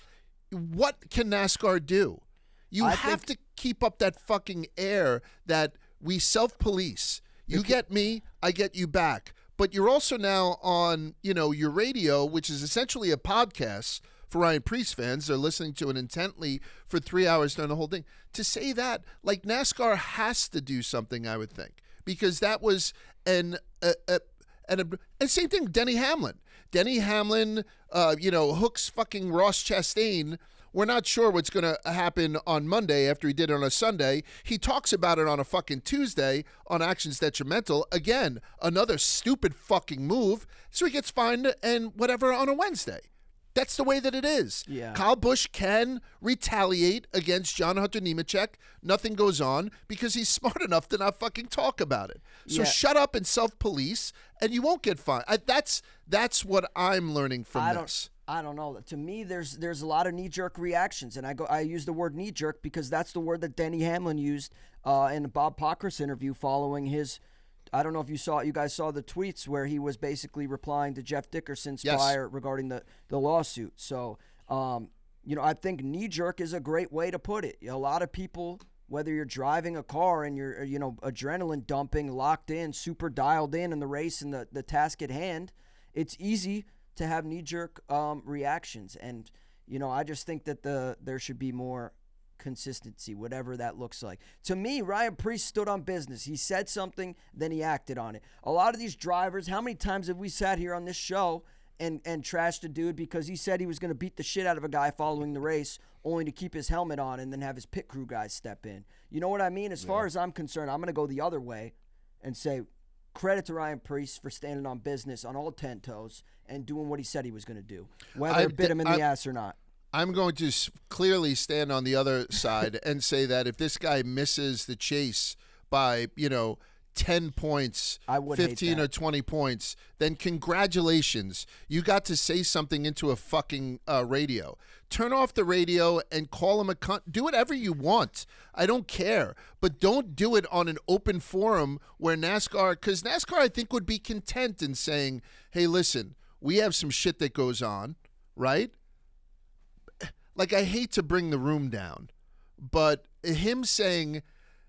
what can NASCAR do? You have to keep up that fucking air that we self-police. You get me, I get you back. But you're also now on, your radio, which is essentially a podcast for Ryan Priest fans. They're listening to it intently for 3 hours during the whole thing. To say that, like NASCAR has to do something, I would think, because that was and same thing, Denny Hamlin. Denny Hamlin, hooks fucking Ross Chastain. We're not sure what's going to happen on Monday after he did it on a Sunday. He talks about it on a fucking Tuesday on Actions Detrimental. Again, another stupid fucking move. So he gets fined and whatever on a Wednesday. That's the way that it is. Yeah. Kyle Busch can retaliate against John Hunter Nemechek. Nothing goes on because he's smart enough to not fucking talk about it. So shut up and self-police, and you won't get fined. That's what I'm learning from this. I don't know. To me, there's a lot of knee-jerk reactions, and I use the word knee-jerk because that's the word that Denny Hamlin used in the Bob Pockris interview following his. I don't know if you guys saw the tweets where he was basically replying to Jeff Dickerson's prior regarding the lawsuit. So, I think knee-jerk is a great way to put it. A lot of people, whether you're driving a car and you're, adrenaline dumping, locked in, super dialed in the race and the task at hand, it's easy to have knee-jerk reactions. And, I just think that there should be more consistency, whatever that looks like. To me, Ryan Priest stood on business. He said something, then he acted on it. A lot of these drivers, how many times have we sat here on this show and trashed a dude because he said he was going to beat the shit out of a guy following the race only to keep his helmet on and then have his pit crew guys step in? You know what I mean? As far as I'm concerned, I'm going to go the other way and say credit to Ryan Priest for standing on business on all 10 toes and doing what he said he was going to do, whether it bit him in the ass or not. I'm going to clearly stand on the other side and say that if this guy misses the chase by, 10 points, I would 15 or 20 points, then congratulations. You got to say something into a fucking radio. Turn off the radio and call him a cunt. Do whatever you want. I don't care. But don't do it on an open forum where because NASCAR, I think, would be content in saying, hey, listen, we have some shit that goes on, right? Like, I hate to bring the room down, but him saying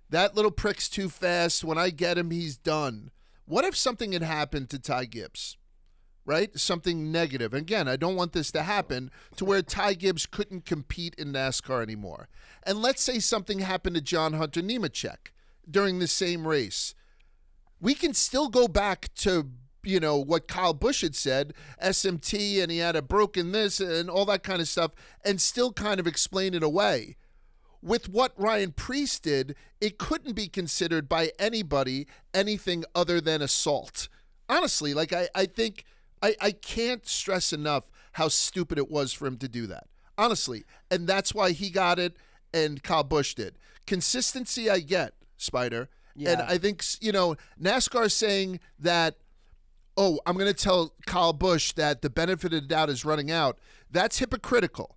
that little prick's too fast, when I get him, he's done. What if something had happened to Ty Gibbs, right? Something negative. Again, I don't want this to happen to where Ty Gibbs couldn't compete in NASCAR anymore. And let's say something happened to John Hunter Nemechek during the same race. We can still go back to what Kyle Busch had said, SMT, and he had a broken this and all that kind of stuff, and still kind of explain it away. With what Ryan Priest did, it couldn't be considered by anybody anything other than assault. Honestly, like I think I can't stress enough how stupid it was for him to do that. Honestly. And that's why he got it and Kyle Busch did. Consistency I get. Spider. Yeah. And I think, NASCAR saying that, oh, I'm going to tell Kyle Busch that the benefit of the doubt is running out. That's hypocritical.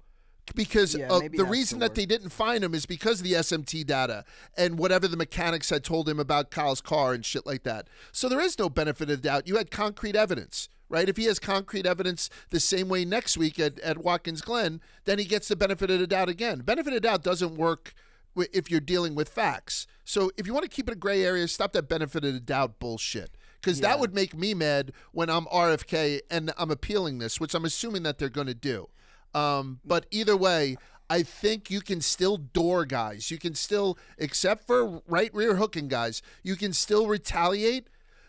Because the reason that they didn't find him is because of the SMT data and whatever the mechanics had told him about Kyle's car and shit like that. So there is no benefit of doubt. You had concrete evidence, right? If he has concrete evidence the same way next week at Watkins Glen, then he gets the benefit of the doubt again. Benefit of doubt doesn't work if you're dealing with facts. So if you want to keep it a gray area, stop that benefit of the doubt bullshit. Because that would make me mad when I'm RFK and I'm appealing this, which I'm assuming that they're going to do. But either way, I think you can still door guys. You can still, except for right rear hooking guys, you can still retaliate.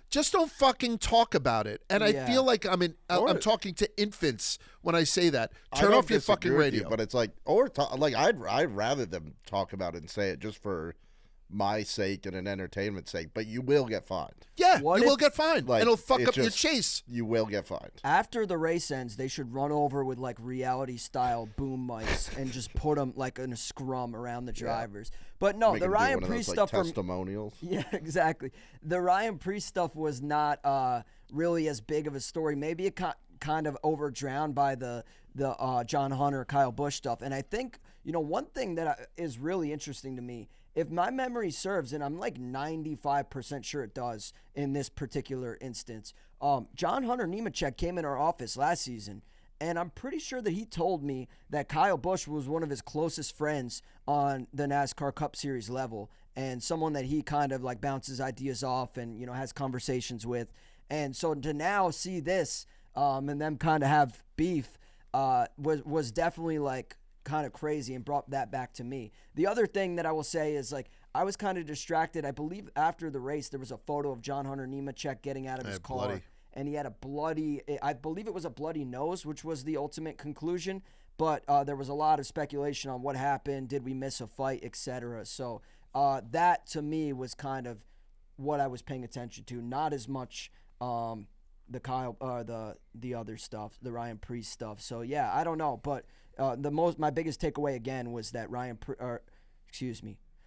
Just don't fucking talk about it. And I feel like I'm talking to infants when I say that. Turn off your fucking radio. But it's like, I'd rather them talk about it and say it just for my sake and an entertainment sake, but you will get fined. Yeah, you will get fined. And it'll fuck up your chase. You will get fined. After the race ends, they should run over with like reality-style boom mics and just put them like in a scrum around the drivers. But no, the Ryan Preece stuff from testimonials. Yeah, exactly. The Ryan Preece stuff was not really as big of a story. Maybe it kind of overdrowned by the John Hunter, Kyle Busch stuff. And I think one thing that is really interesting to me. If my memory serves, and I'm like 95% sure it does in this particular instance, John Hunter Nemechek came in our office last season, and I'm pretty sure that he told me that Kyle Busch was one of his closest friends on the NASCAR Cup Series level and someone that he kind of like bounces ideas off and, has conversations with. And so to now see this and them kind of have beef was definitely like kind of crazy and brought that back to me. The other thing that I will say is like I was kind of distracted. I believe after the race there was a photo of John Hunter Nemechek getting out of his car, and he had a bloody, I believe it was a bloody nose, which was the ultimate conclusion. But there was a lot of speculation on what happened. Did we miss a fight, etc. So that to me was kind of what I was paying attention to. Not as much the Kyle, the other stuff, the Ryan Preece stuff. So yeah, I don't know, but. My biggest takeaway again was that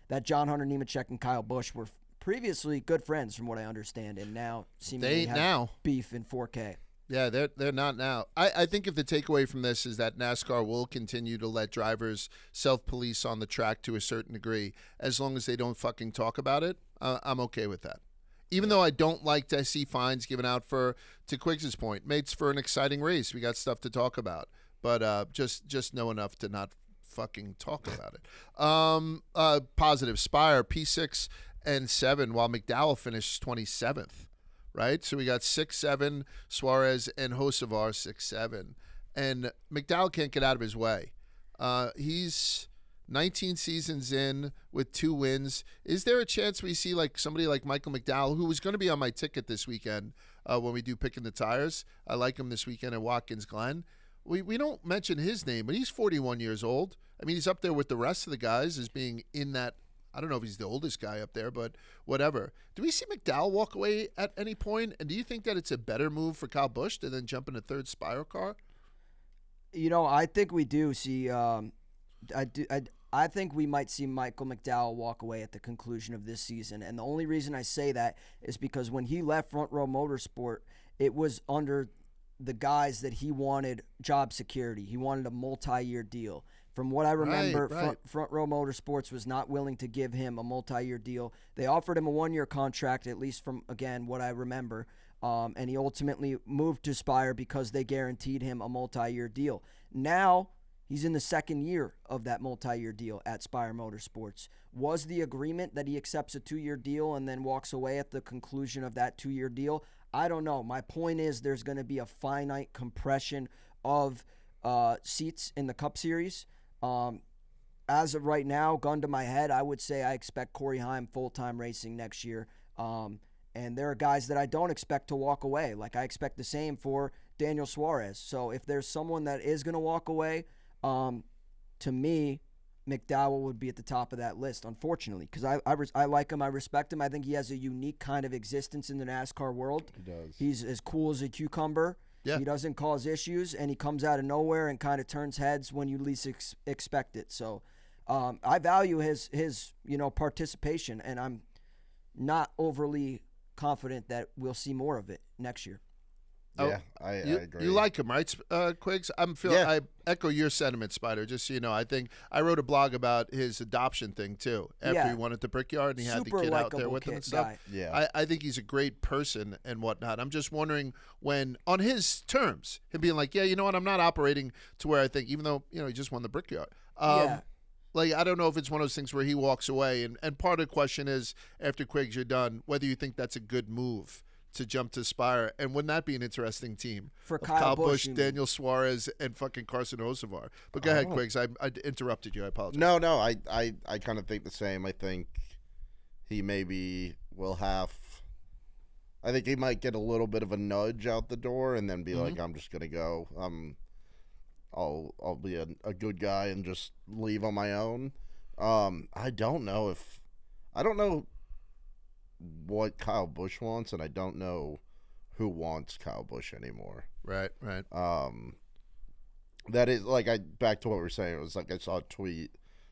that John Hunter Nemechek and Kyle Busch were previously good friends, from what I understand, and now seemingly have beef in 4K. Yeah, they're not now. I think if the takeaway from this is that NASCAR will continue to let drivers self-police on the track to a certain degree, as long as they don't fucking talk about it, I'm okay with that. Even though I don't like to see fines given out to Quiggs' point, makes for an exciting race. We got stuff to talk about. But just know enough to not fucking talk about it. Positive. Spire, P6 and 7, while McDowell finished 27th, right? So we got 6-7, Suarez and Hocevar 6-7. And McDowell can't get out of his way. He's 19 seasons in with 2 wins. Is there a chance we see like somebody like Michael McDowell, who was going to be on my ticket this weekend when we do Picking the Tires? I like him this weekend at Watkins Glen. We don't mention his name, but he's 41 years old. I mean, he's up there with the rest of the guys as being in that. I don't know if he's the oldest guy up there, but whatever. Do we see McDowell walk away at any point? And do you think that it's a better move for Kyle Busch to then jump in a third Spire car? I think we do see. I think we might see Michael McDowell walk away at the conclusion of this season. And the only reason I say that is because when he left Front Row Motorsport, it was under the guys that he wanted job security. He wanted a multi-year deal. From what I remember, right. Front Row Motorsports was not willing to give him a multi-year deal. They offered him a 1-year contract, at least from, again, what I remember. And he ultimately moved to Spire because they guaranteed him a multi-year deal. Now, he's in the 2nd year of that multi-year deal at Spire Motorsports. Was the agreement that he accepts a 2-year deal and then walks away at the conclusion of that 2-year deal? I don't know. My point is there's going to be a finite compression of seats in the Cup Series. As of right now, gun to my head, I would say I expect Corey Heim full-time racing next year. And there are guys that I don't expect to walk away. Like I expect the same for Daniel Suarez. So if there's someone that is going to walk away, to me, McDowell would be at the top of that list, unfortunately, because I like him. I respect him. I think he has a unique kind of existence in the NASCAR world. He does. He's as cool as a cucumber. Yeah. He doesn't cause issues, and he comes out of nowhere and kind of turns heads when you least expect it. So I value his participation, and not overly confident that we'll see more of it next year. Yeah, I agree. You like him, right, Quiggs? I echo your sentiment, Spider. Just so you know, I think I wrote a blog about his adoption thing too. After he won at the Brickyard and he had the kid out there with him and stuff. Guy. Yeah, I think he's a great person and whatnot. I'm just wondering when, on his terms, him being like, yeah, you know what, I'm not operating to where I think, even though he just won the Brickyard. Like, I don't know if it's one of those things where he walks away. And part of the question is, after Quiggs, you're done, whether you think that's a good move to jump to Spire. And wouldn't that be an interesting team? For of Kyle Busch, Daniel Suarez, and fucking Carson Hocevar. But go ahead, Quiggs. I interrupted you. I apologize. No, I kind of think the same. I think he maybe will have – I think he might get a little bit of a nudge out the door and then be like, I'm just going to go. I'll be a good guy and just leave on my own. I don't know what Kyle Busch wants, and I don't know who wants Kyle Busch anymore. Right. That is, like, back to what we were saying, it was like I saw a tweet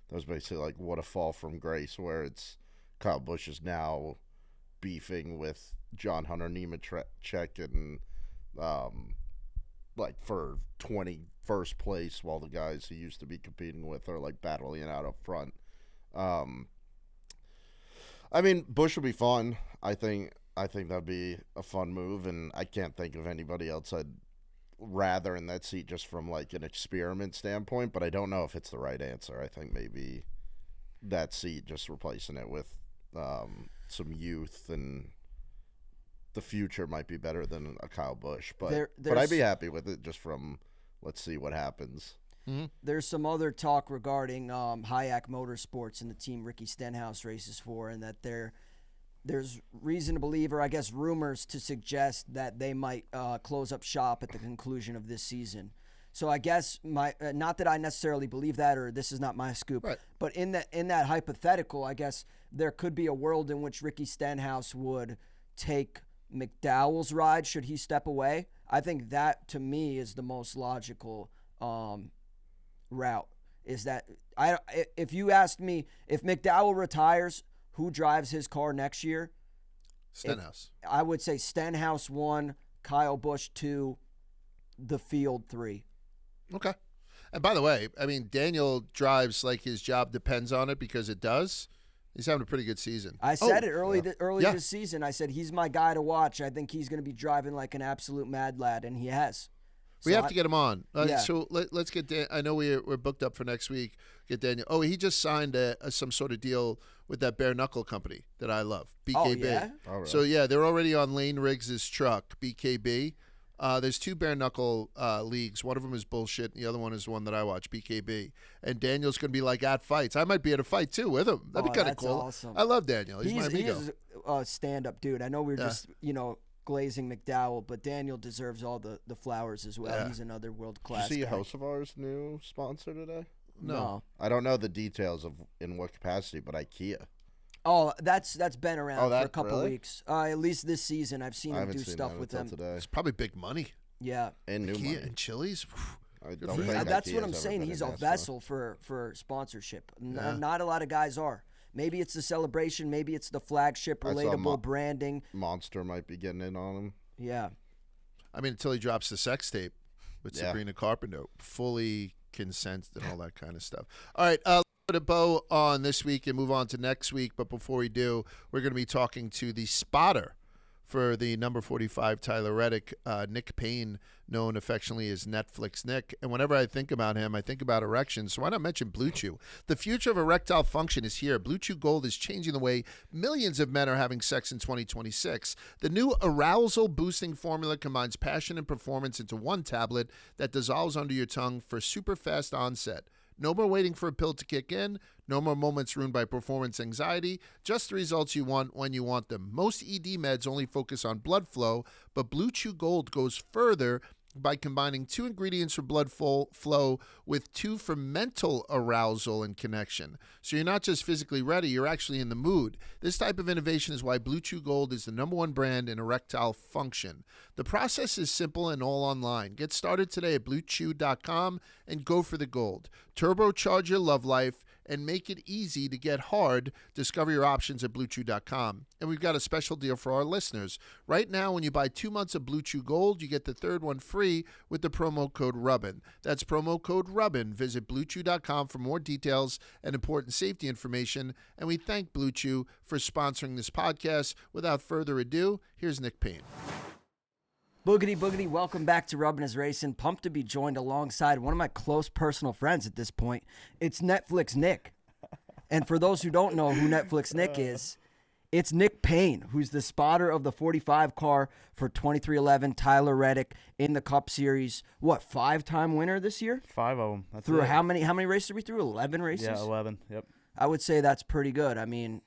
that was basically like, what a fall from grace, where it's Kyle Busch is now beefing with John Hunter Nemechek and like for 21st place, while the guys he used to be competing with are like battling it out up front. I mean, Busch would be fun. I think that'd be a fun move, and I can't think of anybody else I'd rather in that seat just from like an experiment standpoint, but I don't know if it's the right answer. I think maybe that seat, just replacing it with some youth and the future, might be better than a Kyle Busch. But I'd be happy with it just from let's see what happens. Mm-hmm. There's some other talk regarding Hayek Motorsports and the team Ricky Stenhouse races for, and that there's reason to believe, or I guess rumors to suggest, that they might close up shop at the conclusion of this season. So I guess not that I necessarily believe that, or this is not my scoop, right, but in that hypothetical, I guess there could be a world in which Ricky Stenhouse would take McDowell's ride should he step away. I think that, to me, is the most logical route. Is that if you asked me, if McDowell retires, who drives his car next year? Stenhouse. I would say Stenhouse 1, Kyle Busch 2, the field 3. Okay. And by the way, I mean, Daniel drives like his job depends on it, because it does. He's having a pretty good season. I said it early this season. I said he's my guy to watch. I think he's going to be driving like an absolute mad lad, and he has. We have to get him on. So let's get Dan. I know we're booked up for next week. Get Daniel. Oh, he just signed some sort of deal with that bare knuckle company that I love, BKB. Oh, yeah? All right. So, yeah, they're already on Lane Riggs' truck, BKB. There's 2 bare knuckle leagues. One of them is bullshit, and the other one is the one that I watch, BKB. And Daniel's going to be like at fights. I might be at a fight too with him. That'd be kind of cool. Awesome. I love Daniel. He's my amigo. He's a stand-up dude. I know we're just glazing McDowell, but Daniel deserves all the flowers as well. Yeah. He's another world-class. Did you see Hocevar's new sponsor today? No. I don't know the details of in what capacity, but IKEA. Oh, that's been around for a couple weeks. At least this season, I've seen him do stuff with them. Today. It's probably big money. Yeah. And new money. And Chili's. That's what I'm saying. He's a vessel for sponsorship. Yeah. Not a lot of guys are. Maybe it's the celebration. Maybe it's the flagship relatable branding. Monster might be getting in on him. Yeah. I mean, until he drops the sex tape with Sabrina Carpenter, fully consented and all that kind of stuff. All right. Put a bow on this week and move on to next week. But before we do, we're going to be talking to the spotter for the number 45 Tyler Reddick, Nick Payne, known affectionately as Netflix Nick. And whenever I think about him, I think about erections. So why not mention BlueChew? The future of erectile function is here. BlueChew Gold is changing the way millions of men are having sex in 2026. The new arousal-boosting formula combines passion and performance into one tablet that dissolves under your tongue for super fast onset. No more waiting for a pill to kick in. No more moments ruined by performance anxiety. Just the results you want when you want them. Most ED meds only focus on blood flow, but BlueChew Gold goes further by combining 2 ingredients for blood flow with 2 for mental arousal and connection. So you're not just physically ready, you're actually in the mood. This type of innovation is why BlueChew Gold is the #1 brand in erectile function. The process is simple and all online. Get started today at BlueChew.com and go for the gold. Turbocharge your love life and make it easy to get hard. Discover your options at BlueChew.com. And we've got a special deal for our listeners. Right now, when you buy 2 months of BlueChew Gold, you get the third one free with the promo code RUBBIN. That's promo code RUBBIN. Visit BlueChew.com for more details and important safety information. And we thank BlueChew for sponsoring this podcast. Without further ado, here's Nick Payne. Boogity, boogity, welcome back to Rubbin' Is Racing. Pumped to be joined alongside one of my close personal friends at this point. It's Netflix Nick. And for those who don't know who Netflix Nick is, it's Nick Payne, who's the spotter of the 45 car for 2311 Tyler Reddick in the Cup Series. What, 5-time winner this year? 5 of them. That's Through it. How many races are we through? 11 races? Yeah, 11. Yep. I would say that's pretty good. I mean,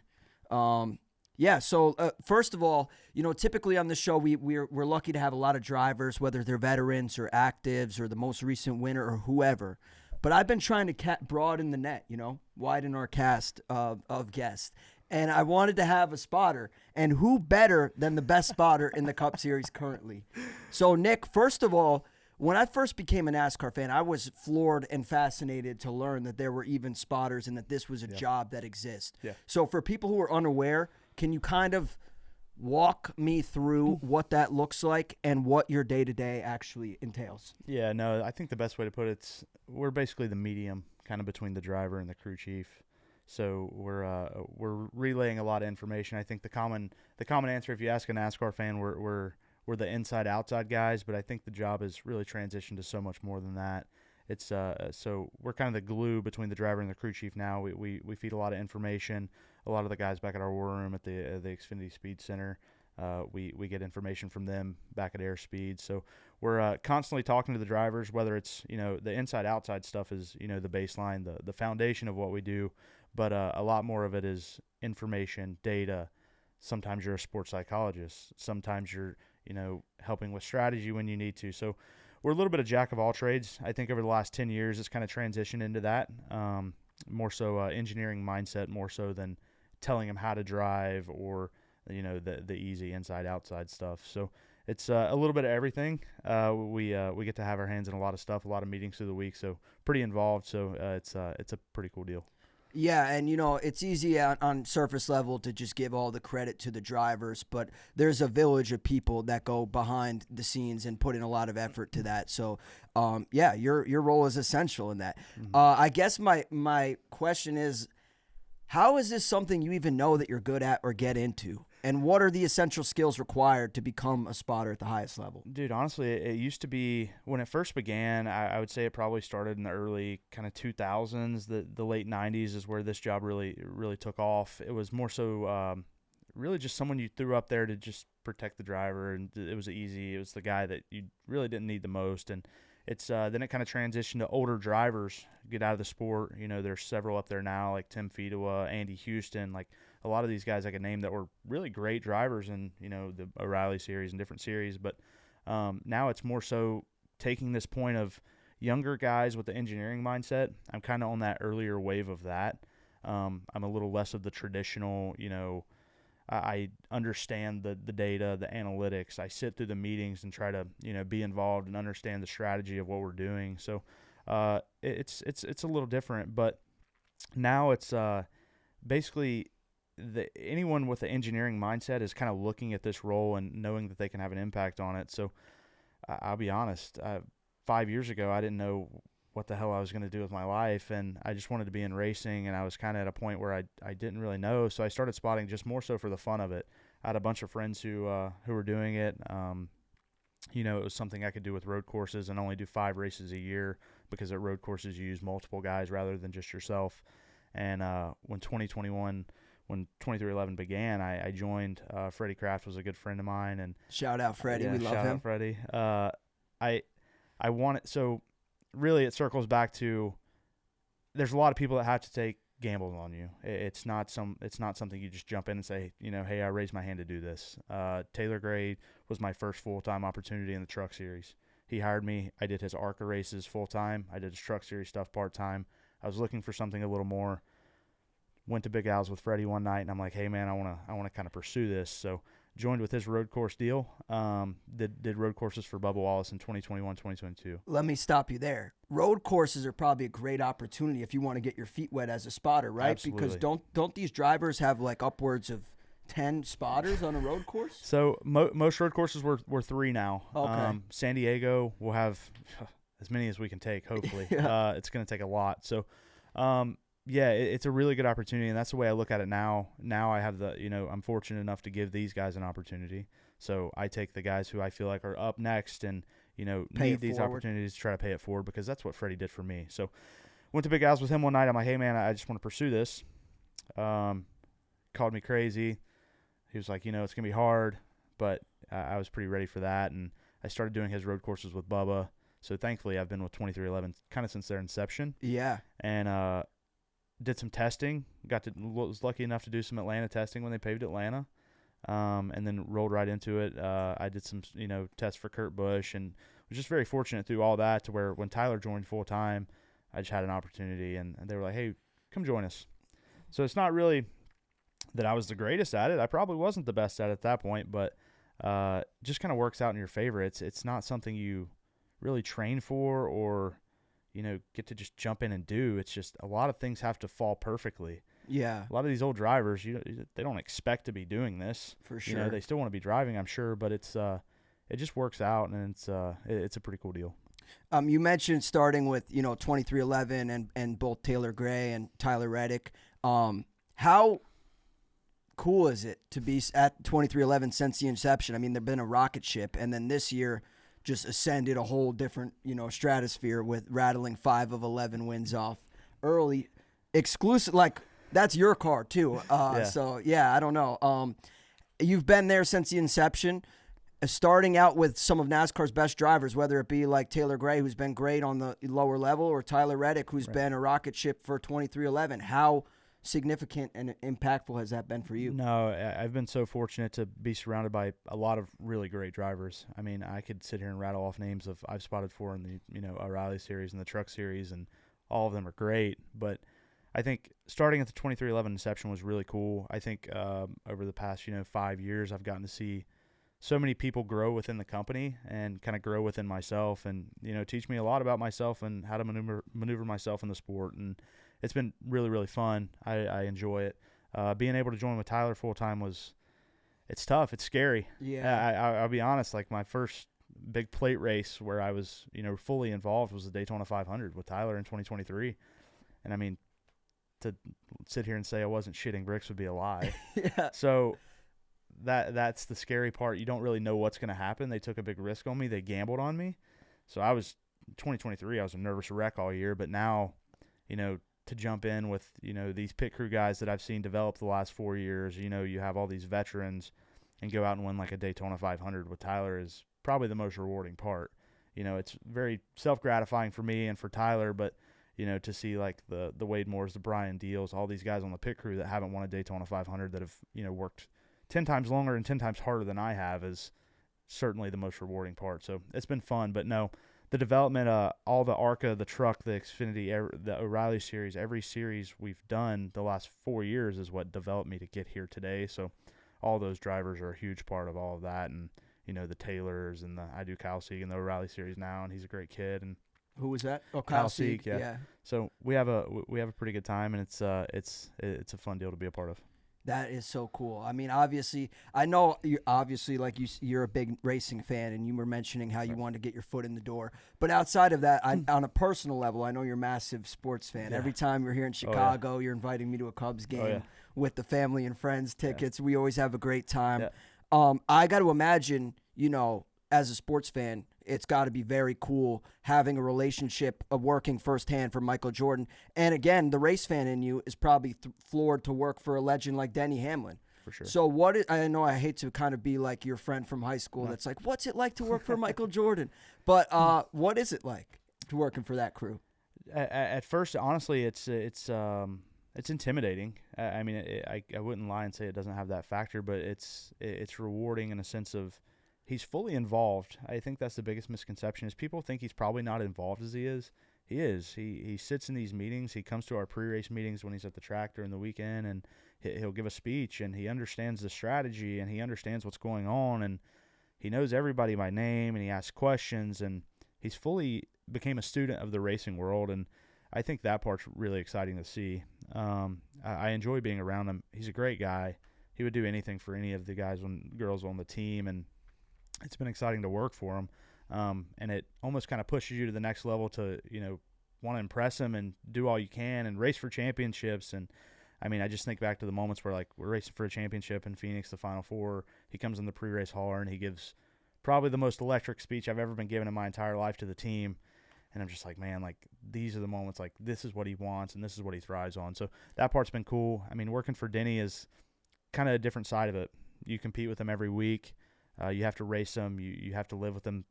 yeah, so first of all, you know, typically on the show, we're lucky to have a lot of drivers, whether they're veterans or actives or the most recent winner or whoever. But I've been trying to broaden the net, you know, widen our cast of guests. And I wanted to have a spotter. And who better than the best spotter in the Cup Series currently? So, Nick, first of all, when I first became a NASCAR fan, I was floored and fascinated to learn that there were even spotters and that this was a job that exists. Yeah. So for people who are unaware, can you kind of walk me through what that looks like and what your day-to-day actually entails? Yeah, no, I think the best way to put it's we're basically the medium kind of between the driver and the crew chief. So we're relaying a lot of information. I think the common answer, if you ask a NASCAR fan, we're the inside-outside guys, but I think the job has really transitioned to so much more than that. It's so we're kind of the glue between the driver and the crew chief now. We feed a lot of information. A lot of the guys back at our war room at the Xfinity Speed Center, we get information from them back at Airspeed. So we're constantly talking to the drivers, whether it's, you know, the inside-outside stuff is, you know, the baseline, the foundation of what we do, but a lot more of it is information, data. Sometimes you're a sports psychologist. Sometimes you're, you know, helping with strategy when you need to. So we're a little bit of jack of all trades. I think over the last 10 years, it's kind of transitioned into that. More so engineering mindset, more so than telling them how to drive or, you know, the easy inside-outside stuff. So it's a little bit of everything. We get to have our hands in a lot of stuff, a lot of meetings through the week. So pretty involved. So it's a pretty cool deal. Yeah, and, you know, it's easy on surface level to just give all the credit to the drivers, but there's a village of people that go behind the scenes and put in a lot of effort to that. So, yeah, your role is essential in that. Mm-hmm. I guess my question is, how is this something you even know that you're good at or get into? And what are the essential skills required to become a spotter at the highest level? Dude, honestly, it used to be when it first began. I would say it probably started in the early kind of 2000s. The late 90s is where this job really took off. It was more so really just someone you threw up there to just protect the driver, and it was easy. It was the guy that you really didn't need the most, and it's then it kind of transitioned to older drivers get out of the sport. You know, there's several up there now, like Tim Fedewa, Andy Houston, like a lot of these guys I could name that were really great drivers in, you know, the O'Reilly series and different series. But now it's more so taking this point of younger guys with the engineering mindset. I'm kind of on that earlier wave of that. I'm a little less of the traditional, you know, I understand the data, the analytics. I sit through the meetings and try to, you know, be involved and understand the strategy of what we're doing. So it's a little different, but now it's basically anyone with the engineering mindset is kind of looking at this role and knowing that they can have an impact on it. So I'll be honest, 5 years ago, I didn't know what the hell I was going to do with my life, and I just wanted to be in racing, and I was kind of at a point where I didn't really know, so I started spotting just more so for the fun of it. I had a bunch of friends who were doing it. You know, it was something I could do with road courses and only do 5 races a year, because at road courses you use multiple guys rather than just yourself. And when 2311 began, I joined. Freddie Kraft was a good friend of mine, and Shout out Freddie, we love him. Shout out Freddie. I want it so. Really, it circles back to there's a lot of people that have to take gambles on you. It's not something you just jump in and say, you know, hey, I raised my hand to do this. Taylor Gray was my first full-time opportunity in the truck series. He hired me. I did his ARCA races full-time. I did his truck series stuff part-time. I was looking for something a little more. Went to Big Al's with Freddie one night, and I'm like, hey, man, I want to kind of pursue this. So joined with his road course deal. Did road courses for Bubba Wallace in 2021, 2022. Let me stop you there. Road courses are probably a great opportunity if you want to get your feet wet as a spotter, right? Absolutely. Because don't these drivers have like upwards of 10 spotters on a road course? So most road courses were 3 now. Okay. San Diego will have as many as we can take, hopefully. Yeah. It's going to take a lot. So, it's a really good opportunity, and that's the way I look at it now. Now I have I'm fortunate enough to give these guys an opportunity. So I take the guys who I feel like are up next and, need these opportunities to try to pay it forward, because that's what Freddie did for me. So went to Big Al's with him one night. I'm like, hey, man, I just want to pursue this. Called me crazy. He was like, it's going to be hard, but I was pretty ready for that. And I started doing his road courses with Bubba. So thankfully I've been with 2311 kind of since their inception. Yeah. And did some testing. Was lucky enough to do some Atlanta testing when they paved Atlanta. And then rolled right into it. I did some, tests for Kurt Busch, and was just very fortunate through all that to where when Tyler joined full time, I just had an opportunity, and they were like, hey, come join us. So it's not really that I was the greatest at it. I probably wasn't the best at it at that point, but just kind of works out in your favor. It's not something you really train for or, get to just jump in and do. It's just a lot of things have to fall perfectly. Yeah. A lot of these old drivers, they don't expect to be doing this. For sure. They still want to be driving, I'm sure, but it just works out, and it's a pretty cool deal. You mentioned starting with 2311 and both Taylor Gray and Tyler Reddick. How cool is it to be at 2311 since the inception? I mean, they've been a rocket ship, and then this year just ascended a whole different stratosphere with rattling 5 of 11 wins off early, exclusive. Like, that's your car too. So yeah, I don't know. You've been there since the inception, starting out with some of NASCAR's best drivers, whether it be like Taylor Gray, who's been great on the lower level, or Tyler Reddick, who's been a rocket ship for 2311. How significant and impactful has that been for you? No, I've been so fortunate to be surrounded by a lot of really great drivers. I mean, I could sit here and rattle off names of I've spotted for in the O'Reilly series and the Truck series, and all of them are great. But I think starting at the 2311 inception was really cool. I think over the past 5 years, I've gotten to see so many people grow within the company and kind of grow within myself, and teach me a lot about myself and how to maneuver myself in the sport. And it's been really, really fun. I enjoy it. Being able to join with Tyler full time it's tough. It's scary. Yeah. I'll be honest. Like, my first big plate race where I was fully involved was the Daytona 500 with Tyler in 2023. And I mean, to sit here and say I wasn't shitting bricks would be a lie. Yeah. So that's the scary part. You don't really know what's going to happen. They took a big risk on me. They gambled on me. So 2023, I was a nervous wreck all year. But now, to jump in with, these pit crew guys that I've seen develop the last 4 years, you have all these veterans, and go out and win like a Daytona 500 with Tyler is probably the most rewarding part. It's very self-gratifying for me and for Tyler, but, to see like the Wade Moores, the Brian Deals, all these guys on the pit crew that haven't won a Daytona 500 that have, worked 10 times longer and 10 times harder than I have is certainly the most rewarding part. So it's been fun, but no, the development, all the ARCA, the truck, the Xfinity, the O'Reilly series, every series we've done the last 4 years is what developed me to get here today. So all those drivers are a huge part of all of that. And, the Taylors, and I do Kyle Sieg in the O'Reilly series now, and he's a great kid. And Who was that? Oh, Kyle Sieg, yeah. So we have a pretty good time, and it's a fun deal to be a part of. That is so cool. I mean, obviously, I know you're a big racing fan, and you were mentioning how you wanted to get your foot in the door. But outside of that, on a personal level, I know you're a massive sports fan. Yeah. Every time you're here in Chicago, you're inviting me to a Cubs game with the family and friends tickets. We always have a great time. Yeah. I got to imagine, as a sports fan, it's got to be very cool having a relationship working firsthand for Michael Jordan. And again, the race fan in you is probably floored to work for a legend like Denny Hamlin. For sure. So I know I hate to kind of be like your friend from high school that's like, what's it like to work for Michael Jordan? But what is it like to working for that crew? At first, honestly, it's intimidating. I mean, I wouldn't lie and say it doesn't have that factor, but it's rewarding in a sense of he's fully involved. I think that's the biggest misconception is people think he's probably not involved as he is. He is. He sits in these meetings. He comes to our pre-race meetings when he's at the track during the weekend, and he'll give a speech, and he understands the strategy, and he understands what's going on, and he knows everybody by name, and he asks questions, and he's fully became a student of the racing world, and I think that part's really exciting to see. I enjoy being around him. He's a great guy. He would do anything for any of the guys and girls on the team, and it's been exciting to work for him. And it almost kind of pushes you to the next level to, want to impress him and do all you can and race for championships. And, I mean, I just think back to the moments where, like, we're racing for a championship in Phoenix, the Final Four. He comes in the pre-race hauler, and he gives probably the most electric speech I've ever been given in my entire life to the team. And I'm just like, man, like, these are the moments, like, this is what he wants and this is what he thrives on. So that part's been cool. I mean, working for Denny is kind of a different side of it. You compete with him every week. You have to race him. You have to live with him,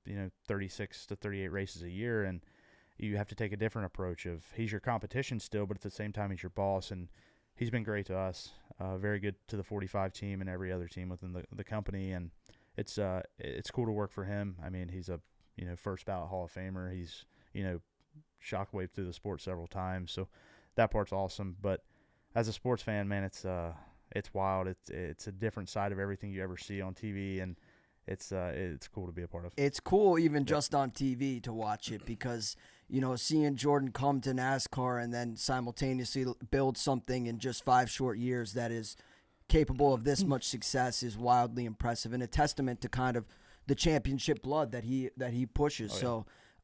36 to 38 races a year. And you have to take a different approach of he's your competition still, but at the same time he's your boss. And he's been great to us, very good to the 45 team and every other team within the company. And it's cool to work for him. I mean, he's a, first ballot Hall of Famer. He's, shockwave through the sport several times. So that part's awesome. But as a sports fan, man, it's wild. It's a different side of everything you ever see on TV, and it's cool to be a part of. It's cool even just on TV to watch it because, seeing Jordan come to NASCAR and then simultaneously build something in just 5 short years that is capable of this much success is wildly impressive and a testament to kind of the championship blood that he pushes.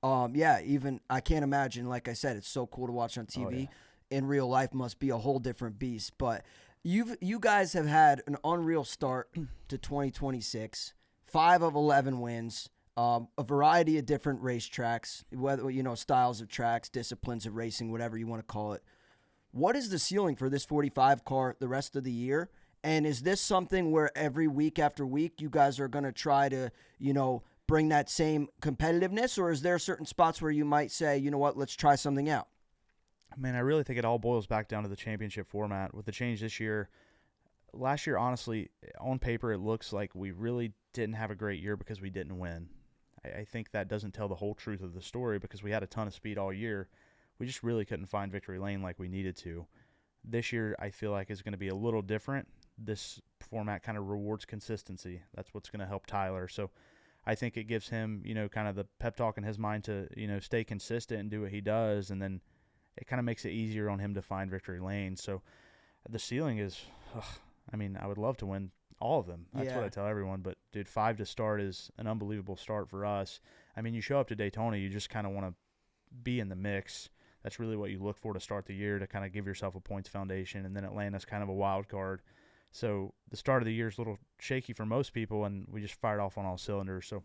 Oh, yeah. So, even I can't imagine, like I said, it's so cool to watch on TV. Oh, yeah. In real life must be a whole different beast. But you guys have had an unreal start to 2026. 5 of 11 wins, a variety of different racetracks, whether styles of tracks, disciplines of racing, whatever you want to call it. What is the ceiling for this 45 car the rest of the year? And is this something where every week after week you guys are going to try to, bring that same competitiveness, or is there certain spots where you might say, you know what, let's try something out? Man, I really think it all boils back down to the championship format. With the change this year, last year, honestly, on paper, it looks like we really didn't have a great year because we didn't win. I think that doesn't tell the whole truth of the story because we had a ton of speed all year. We just really couldn't find victory lane like we needed to. This year, I feel like is going to be a little different. This format kind of rewards consistency. That's what's going to help Tyler. So I think it gives him, kind of the pep talk in his mind to, stay consistent and do what he does. And then it kind of makes it easier on him to find victory lane. So the ceiling is, I would love to win all of them. That's what I tell everyone. But, dude, 5 to start is an unbelievable start for us. I mean, you show up to Daytona, you just kind of want to be in the mix. That's really what you look for to start the year, to kind of give yourself a points foundation. And then Atlanta's kind of a wild card. So the start of the year is a little shaky for most people, and we just fired off on all cylinders. So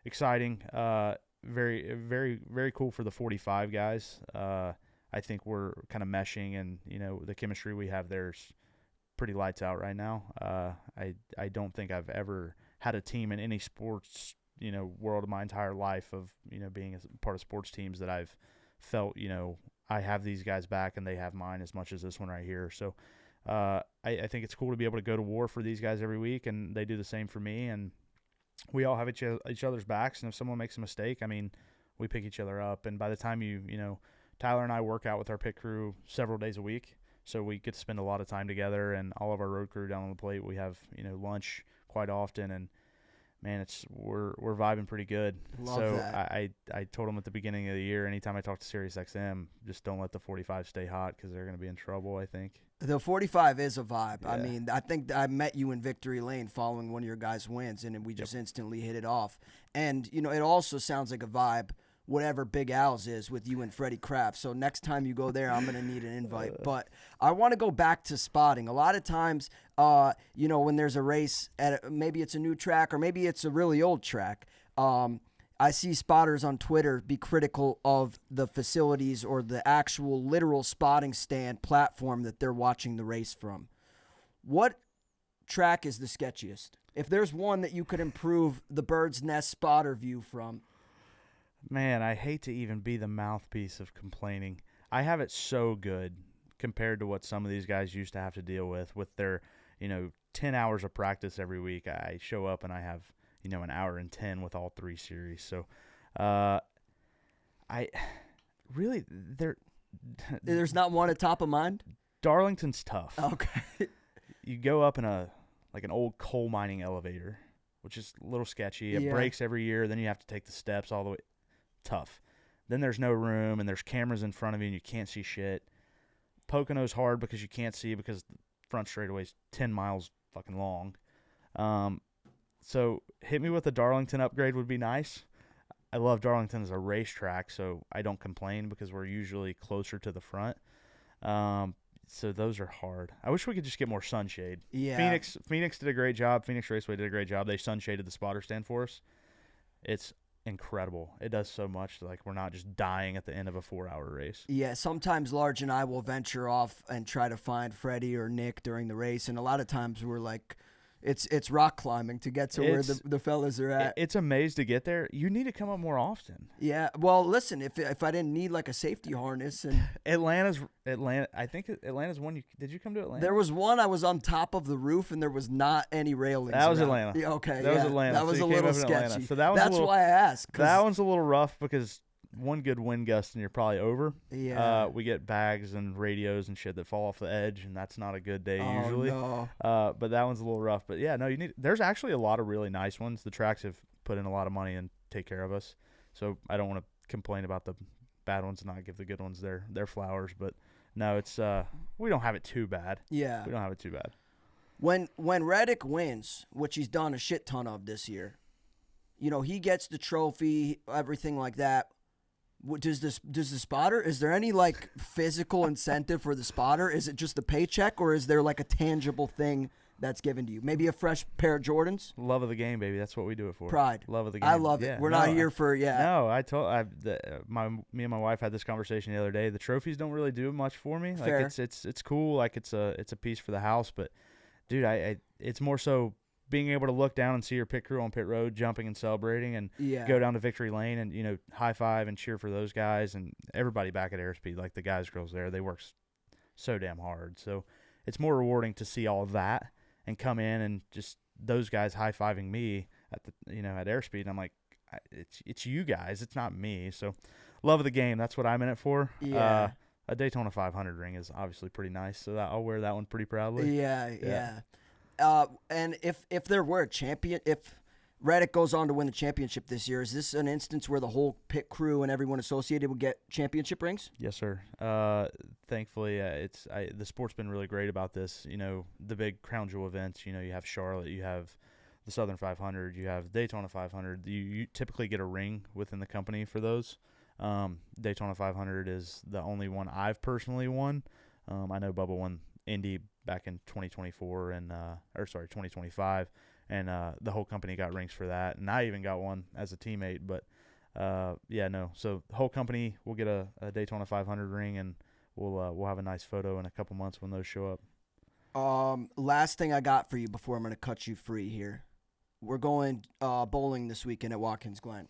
exciting. Very, very, very cool for the 45 guys. I think we're kind of meshing, and, the chemistry we have there is pretty lights out right now. I don't think I've ever had a team in any sports, world of my entire life of, being a part of sports teams that I've felt, I have these guys back and they have mine as much as this one right here. So I think it's cool to be able to go to war for these guys every week, and they do the same for me, and we all have each other's backs, and if someone makes a mistake, we pick each other up. And by the time Tyler and I work out with our pit crew several days a week, so we get to spend a lot of time together, and all of our road crew down on the plate, we have lunch quite often, and man, we're vibing pretty good. Love so that. I told them at the beginning of the year, anytime I talk to SiriusXM, just don't let the 45 stay hot because they're going to be in trouble, I think. The 45 is a vibe. Yeah. I think I met you in victory lane following one of your guys' wins, and we just instantly hit it off. And, it also sounds like a vibe, whatever Big Al's is with you and Freddie Kraft. So next time you go there, I'm going to need an invite. But I want to go back to spotting. A lot of times, when there's a race, maybe it's a new track or maybe it's a really old track, I see spotters on Twitter be critical of the facilities or the actual literal spotting stand platform that they're watching the race from. What track is the sketchiest? If there's one that you could improve the bird's nest spotter view from. Man, I hate to even be the mouthpiece of complaining. I have it so good compared to what some of these guys used to have to deal with their, 10 hours of practice every week. I show up and I have, an hour and 10 with all 3 series. So, really, There's not one at top of mind? Darlington's tough. Okay. You go up in an old coal mining elevator, which is a little sketchy. It breaks every year. Then you have to take the steps all the way. Tough. Then there's no room, and there's cameras in front of you, and you can't see shit. Pocono's hard because you can't see because the front straightaway's 10 miles fucking long. So hit me with a Darlington upgrade would be nice. I love Darlington as a racetrack, so I don't complain because we're usually closer to the front. So those are hard. I wish we could just get more sunshade. Yeah. Phoenix did a great job. Phoenix Raceway did a great job. They sunshaded the spotter stand for us. It's incredible. It does so much. Like, we're not just dying at the end of a 4-hour race. Yeah, sometimes Large and I will venture off and try to find Freddie or Nick during the race, and a lot of times we're like, it's rock climbing to get to where the fellas are at. It's a maze to get there. You need to come up more often. Yeah. Well, listen, if I didn't need like a safety harness and Atlanta. I think Atlanta's one. Did you come to Atlanta? There was one. I was on top of the roof and there was not any railings. That was around. Atlanta. Yeah, okay. That was Atlanta. That was So a you came little up in Atlanta. sketchy. So that was That's why I asked. That one's a little rough because one good wind gust and you're probably over. Yeah. We get bags and radios and shit that fall off the edge, and that's not a good day usually. No. But that one's a little rough. But yeah, no, there's actually a lot of really nice ones. The tracks have put in a lot of money and take care of us. So I don't want to complain about the bad ones and not give the good ones their flowers. But no, it's we don't have it too bad. Yeah. We don't have it too bad. When Reddick wins, which he's done a shit ton of this year, he gets the trophy, everything like that. Does the spotter, is there any like physical incentive for the spotter? Is it just the paycheck, or is there like a tangible thing that's given to you? Maybe a fresh pair of Jordans? Love of the game, baby. That's what we do it for. Pride. Love of the game. I love it. Yeah. We're not here for No, me and my wife had this conversation the other day. The trophies don't really do much for me. Fair. Like it's cool. Like it's a piece for the house, but dude, it's more so being able to look down and see your pit crew on pit road jumping and celebrating, and go down to victory lane and high five and cheer for those guys and everybody back at Airspeed, like the guys, girls there. They work so damn hard. So it's more rewarding to see all that and come in and just those guys high fiving me at at Airspeed. And I'm like, it's you guys, it's not me. So love of the game. That's what I'm in it for. Yeah. A Daytona 500 ring is obviously pretty nice, so I'll wear that one pretty proudly. Yeah. And if there were a champion, if Reddick goes on to win the championship this year, is this an instance where the whole pit crew and everyone associated would get championship rings? Yes, sir. Thankfully, the sport's been really great about this. The big crown jewel events. You have Charlotte, you have the Southern 500, you have Daytona 500. You typically get a ring within the company for those. Daytona 500 is the only one I've personally won. I know Bubba won Indy back in 2024 and 2025, and the whole company got rings for that, and I even got one as a teammate. But so the whole company will get a Daytona 500 ring, and we'll have a nice photo in a couple months when those show up. Last thing I got for you before I'm going to cut you free here. We're going bowling this weekend at Watkins Glen.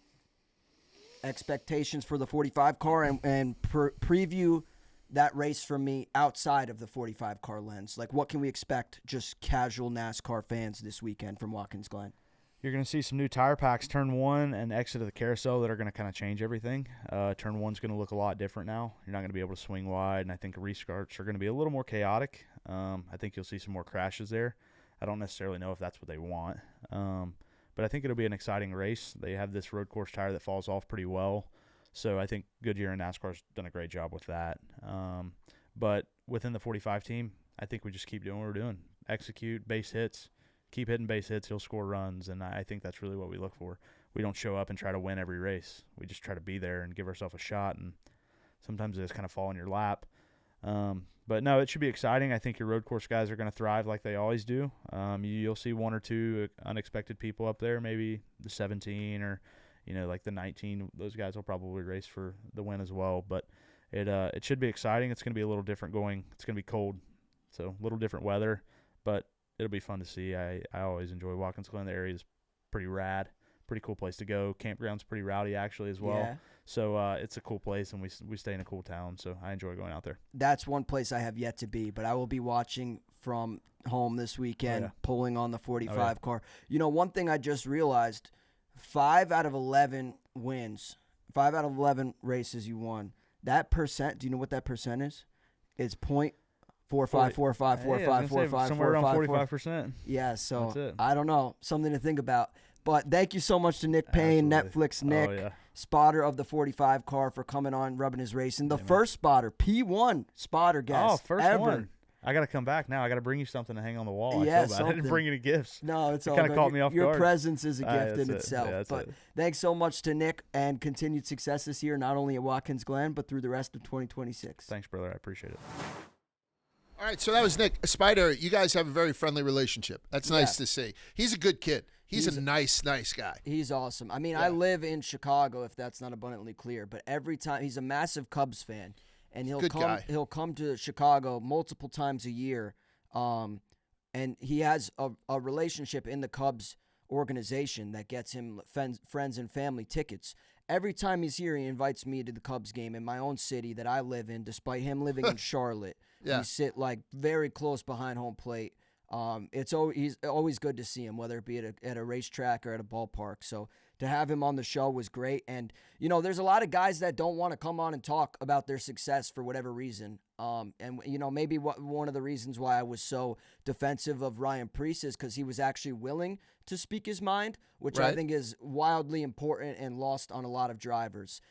Expectations for the 45 car and preview that race from me outside of the 45 car lens. Like, what can we expect just casual NASCAR fans this weekend from Watkins Glen? You're going to see some new tire packs, turn one and exit of the carousel, that are going to kind of change everything. Turn one's going to look a lot different now. You're not going to be able to swing wide, and I think restarts are going to be a little more chaotic. I think you'll see some more crashes there. I don't necessarily know if that's what they want, but I think it'll be an exciting race. They have this road course tire that falls off pretty well, so I think Goodyear and NASCAR's done a great job with that. But within the 45 team, I think we just keep doing what we're doing. Execute, base hits, keep hitting base hits, he'll score runs, and I think that's really what we look for. We don't show up and try to win every race. We just try to be there and give ourselves a shot, and sometimes it just kind of fall in your lap. But no, it should be exciting. I think your road course guys are going to thrive like they always do. You'll see one or two unexpected people up there, maybe the 17 or like the 19. Those guys will probably race for the win as well. But it should be exciting. It's going to be a little different going. It's going to be cold, so a little different weather, but it'll be fun to see. I always enjoy Watkins Glen. The area is pretty rad, pretty cool place to go. Campground's pretty rowdy actually as well. Yeah. So it's a cool place, and we stay in a cool town, so I enjoy going out there. That's one place I have yet to be, but I will be watching from home this weekend, pulling on the 45 car. One thing I just realized, 5 out of 11 wins, 5 out of 11 races you won, That percent, do you know what that percent is? It's 0.4545454545. somewhere around 45%. Yeah, so That's it. I don't know. Something to think about. But thank you so much to Nick Payne, Absolutely. Netflix Nick, Oh, yeah. spotter of the 45 car, for coming on Rubbing His Racing. The first spotter, P1 spotter guest Oh, first ever. one. I got to come back now. I got to bring you something to hang on the wall. Yeah, I feel bad. I didn't something. bring any gifts. No, it's It all kinda good. caught me off Your guard. presence is a gift in that's it. itself. Yeah, that's but it. thanks so much to Nick, and continued success this year, not only at Watkins Glen, but through the rest of 2026. Thanks, brother. I appreciate it. All right, so that was Nick. Spider, you guys have a very friendly relationship. That's nice to see. He's a good kid. He's a nice guy. He's awesome. I mean, I live in Chicago, if that's not abundantly clear, but every time he's a massive Cubs fan, and he'll come to Chicago multiple times a year, and he has a relationship in the Cubs organization that gets him friends and family tickets. Every time he's here, he invites me to the Cubs game in my own city that I live in, despite him living in Charlotte. Yeah. We sit like very close behind home plate. He's always good to see him, whether it be at a racetrack or at a ballpark. So to have him on the show was great. And, you know, there's a lot of guys that don't want to come on and talk about their success for whatever reason. And, you know, maybe one of the reasons why I was so defensive of Ryan Preece is because he was actually willing to speak his mind, which I think is wildly important and lost on a lot of drivers.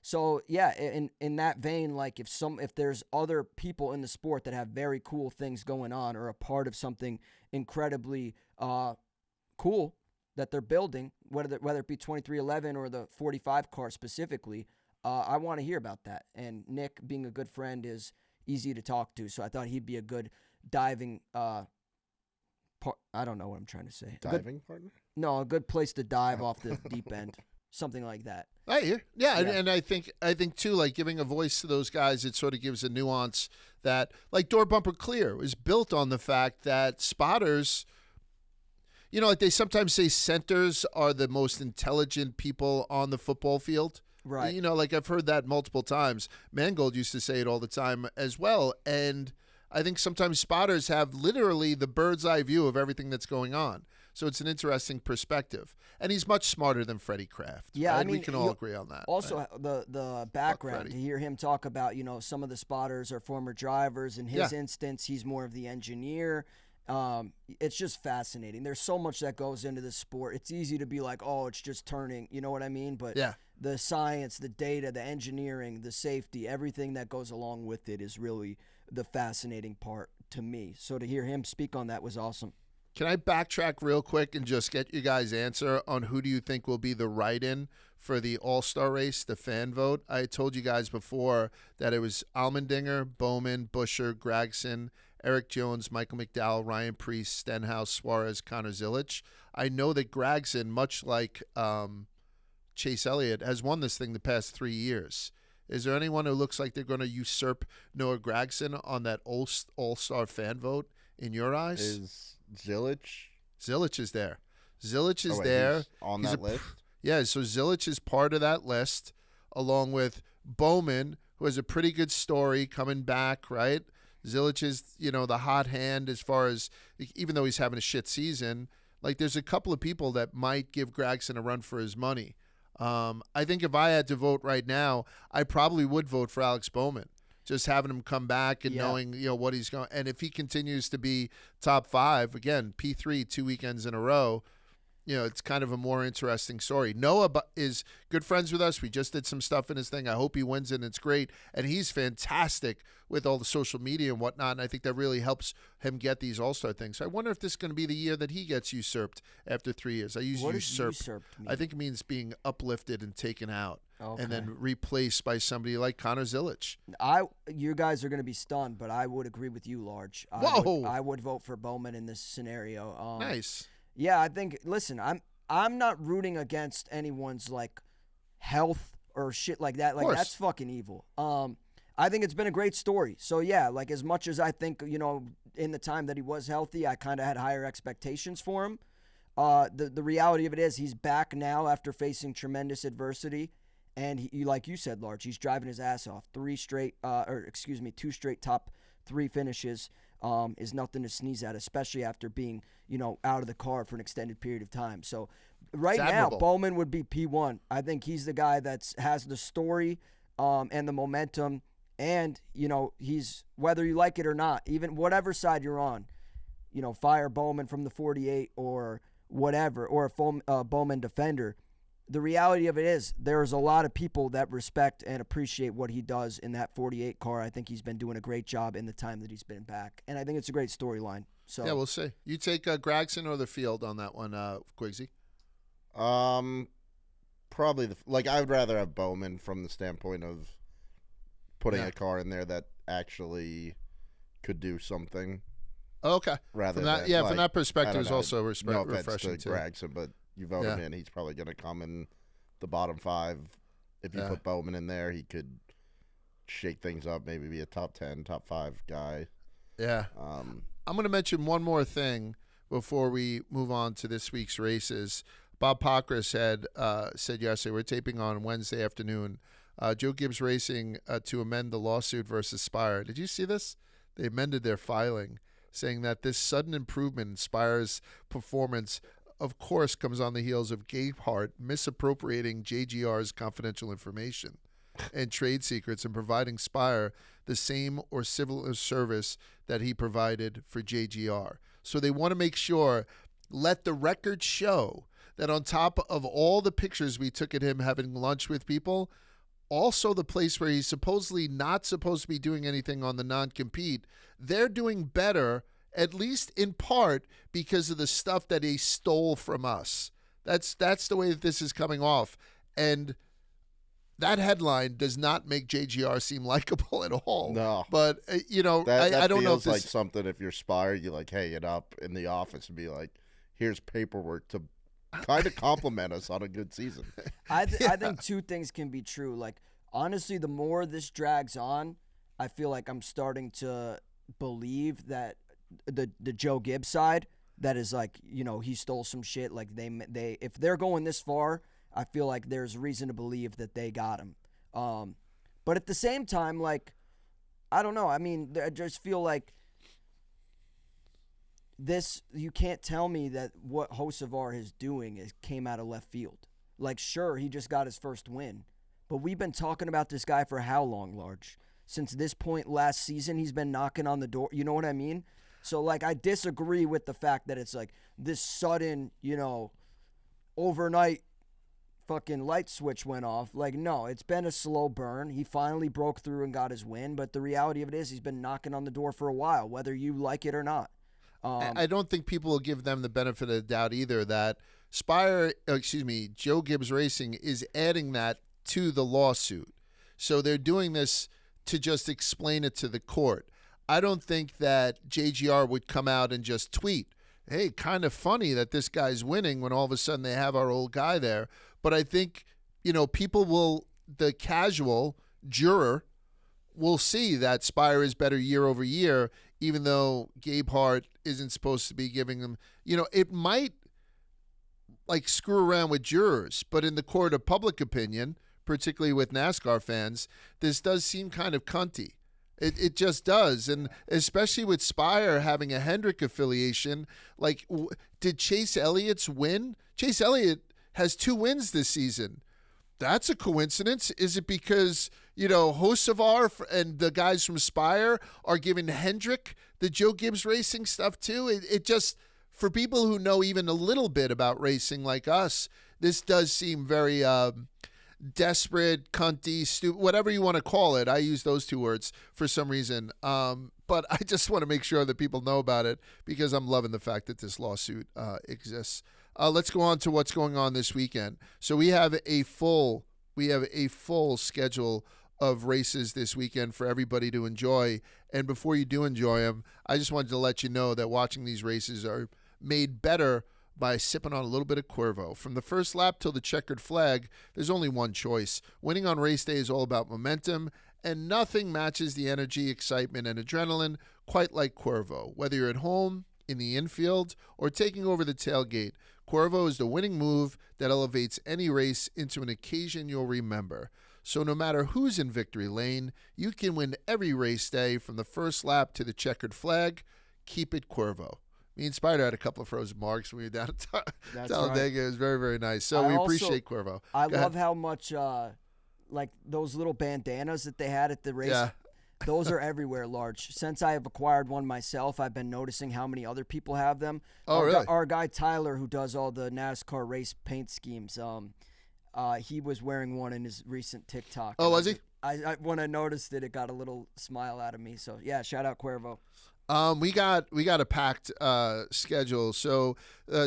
So yeah, in that vein, like if there's other people in the sport that have very cool things going on, or a part of something incredibly cool that they're building, whether it be 2311 or the 45 car specifically, I want to hear about that. And Nick, being a good friend, is easy to talk to, so I thought he'd be a good diving. I don't know what I'm trying to say. Diving partner? No, a good place to dive off the deep end. Something like that. I hear. Yeah, and I think too, like giving a voice to those guys, it sort of gives a nuance that, like Door Bumper Clear was built on the fact that spotters, you know, like they sometimes say centers are the most intelligent people on the football field. Right. You know, like I've heard that multiple times. Mangold used to say it all the time as well. And I think sometimes spotters have literally the bird's eye view of everything that's going on. So it's an interesting perspective. And he's much smarter than Freddie Kraft. Yeah, right? I mean, we can all agree on that. Also, right? the background, Freddie. to hear him talk about, you know, some of the spotters are former drivers. In his instance, he's more of the engineer. It's just fascinating. There's so much that goes into this sport. It's easy to be like, oh, it's just turning, you know what I mean? But the science, the data, the engineering, the safety, everything that goes along with it is really the fascinating part to me. So to hear him speak on that was awesome. Can I backtrack real quick and just get you guys' answer on who do you think will be the write-in for the All-Star race, the fan vote? I told you guys before that it was Allmendinger, Bowman, Buescher, Gregson, Eric Jones, Michael McDowell, Ryan Preece, Stenhouse, Suarez, Connor Zilic. I know that Gregson, much like Chase Elliott, has won this thing the past 3 years. Is there anyone who looks like they're going to usurp Noah Gregson on that All-Star fan vote in your eyes? Is Zilic is there. Zilic is there. He's on that list? Yeah, so Zilic is part of that list, along with Bowman, who has a pretty good story coming back, right? Zilic is, you know, the hot hand as far as, even though he's having a shit season, like there's a couple of people that might give Gregson a run for his money. I think if I had to vote right now, I probably would vote for Alex Bowman. Just having him come back and knowing, you know, what he's going. And if he continues to be top 5, again, P3 2 weekends in a row, you know, it's kind of a more interesting story. Noah is good friends with us. We just did some stuff in his thing. I hope he wins it, and it's great. And he's fantastic with all the social media and whatnot, and I think that really helps him get these all-star things. So I wonder if this is going to be the year that he gets usurped after 3 years. I use What usurp. does usurped mean? I think it means being uplifted and taken out. Okay. And then replaced by somebody like Connor Zilic. You guys are going to be stunned, but I would agree with you, Large. Whoa! I would vote for Bowman in this scenario. Nice. Yeah, I think. Listen, I'm not rooting against anyone's like health or shit like that. Like that's fucking evil. I think it's been a great story. So yeah, like as much as I think, you know, in the time that he was healthy, I kind of had higher expectations for him. The reality of it is he's back now after facing tremendous adversity. And he, like you said, Large, he's driving his ass off. 2 straight top 3 finishes is nothing to sneeze at, especially after being, you know, out of the car for an extended period of time. So right now, Bowman would be P1. I think he's the guy that has the story. and the momentum. And, he's, whether you like it or not, even whatever side you're on, fire Bowman from the 48 or whatever, or a Bowman defender. The reality of it is there's a lot of people that respect and appreciate what he does in that 48 car. I think he's been doing a great job in the time that he's been back. And I think it's a great storyline. So yeah, we'll see. You take Gragson or the field on that one, Quigsy? Probably I would rather have Bowman from the standpoint of putting a car in there that actually could do something. Okay. Rather from that, than, from that perspective, it's also no refreshing offense to too. Gragson, but you vote him in, he's probably going to come in the bottom 5. If you put Bowman in there, he could shake things up, maybe be a top 10, top 5 guy. Yeah. I'm going to mention one more thing before we move on to this week's races. Bob Pockris said yesterday, we're taping on Wednesday afternoon, Joe Gibbs Racing to amend the lawsuit versus Spire. Did you see this? They amended their filing, saying that this sudden improvement in Spire's performance, of course, comes on the heels of Gabehart misappropriating JGR's confidential information and trade secrets and providing Spire the same or similar service that he provided for JGR. So they want to make sure, let the record show that on top of all the pictures we took at him having lunch with people, also the place where he's supposedly not supposed to be doing anything on the non-compete, they're doing better, at least in part because of the stuff that he stole from us. That's the way that this is coming off. And that headline does not make JGR seem likable at all. No. But, that I don't know if feels like this... something if you're Spire, you hang it up in the office and be like, here's paperwork to kind of compliment us on a good season. I think two things can be true. Honestly, the more this drags on, I feel like I'm starting to believe that the Joe Gibbs side, that is he stole some shit. They if they're going this far, I feel like there's reason to believe that they got him. But at the same time, I don't know. I mean, I just feel like this, you can't tell me that what Hocevar is doing came out of left field. Sure, he just got his first win, but we've been talking about this guy for how long, Large? Since this point last season, he's been knocking on the door. You know what I mean? So, I disagree with the fact that it's this sudden, overnight fucking light switch went off. No, it's been a slow burn. He finally broke through and got his win, but the reality of it is he's been knocking on the door for a while, whether you like it or not. I don't think people will give them the benefit of the doubt either that Joe Gibbs Racing is adding that to the lawsuit. So they're doing this to just explain it to the court. I don't think that JGR would come out and just tweet, hey, kind of funny that this guy's winning when all of a sudden they have our old guy there. But I think, people will, the casual juror will see that Spire is better year over year, even though Gabehart isn't supposed to be giving them, it might screw around with jurors, but in the court of public opinion, particularly with NASCAR fans, this does seem kind of cunty. It just does. And especially with Spire having a Hendrick affiliation, did Chase Elliott's win? Chase Elliott has 2 wins this season. That's a coincidence. Is it because, Hocevar and the guys from Spire are giving Hendrick the Joe Gibbs Racing stuff too? It just, for people who know even a little bit about racing like us, this does seem very desperate, cunty, stupid, whatever you want to call it. I use those 2 words for some reason. But I just want to make sure that people know about it because I'm loving the fact that this lawsuit exists. Let's go on to what's going on this weekend. So we have a full schedule of races this weekend for everybody to enjoy. And before you do enjoy them, I just wanted to let you know that watching these races are made better by sipping on a little bit of Cuervo. From the first lap till the checkered flag, there's only one choice. Winning on race day is all about momentum, and nothing matches the energy, excitement, and adrenaline quite like Cuervo. Whether you're at home, in the infield, or taking over the tailgate, Cuervo is the winning move that elevates any race into an occasion you'll remember. So no matter who's in victory lane, you can win every race day from the first lap to the checkered flag. Keep it Cuervo. Me and Spider had a couple of frozen marks when we were down at Talladega. Right. It was very, very nice. So we appreciate Cuervo. I love how much like those little bandanas that they had at the race. Yeah. Those are everywhere, Large. Since I have acquired one myself, I've been noticing how many other people have them. Oh, really? Our guy Tyler, who does all the NASCAR race paint schemes, he was wearing one in his recent TikTok. Oh, was he? When I noticed it, it got a little smile out of me. So yeah, shout out Cuervo. We got a packed schedule. So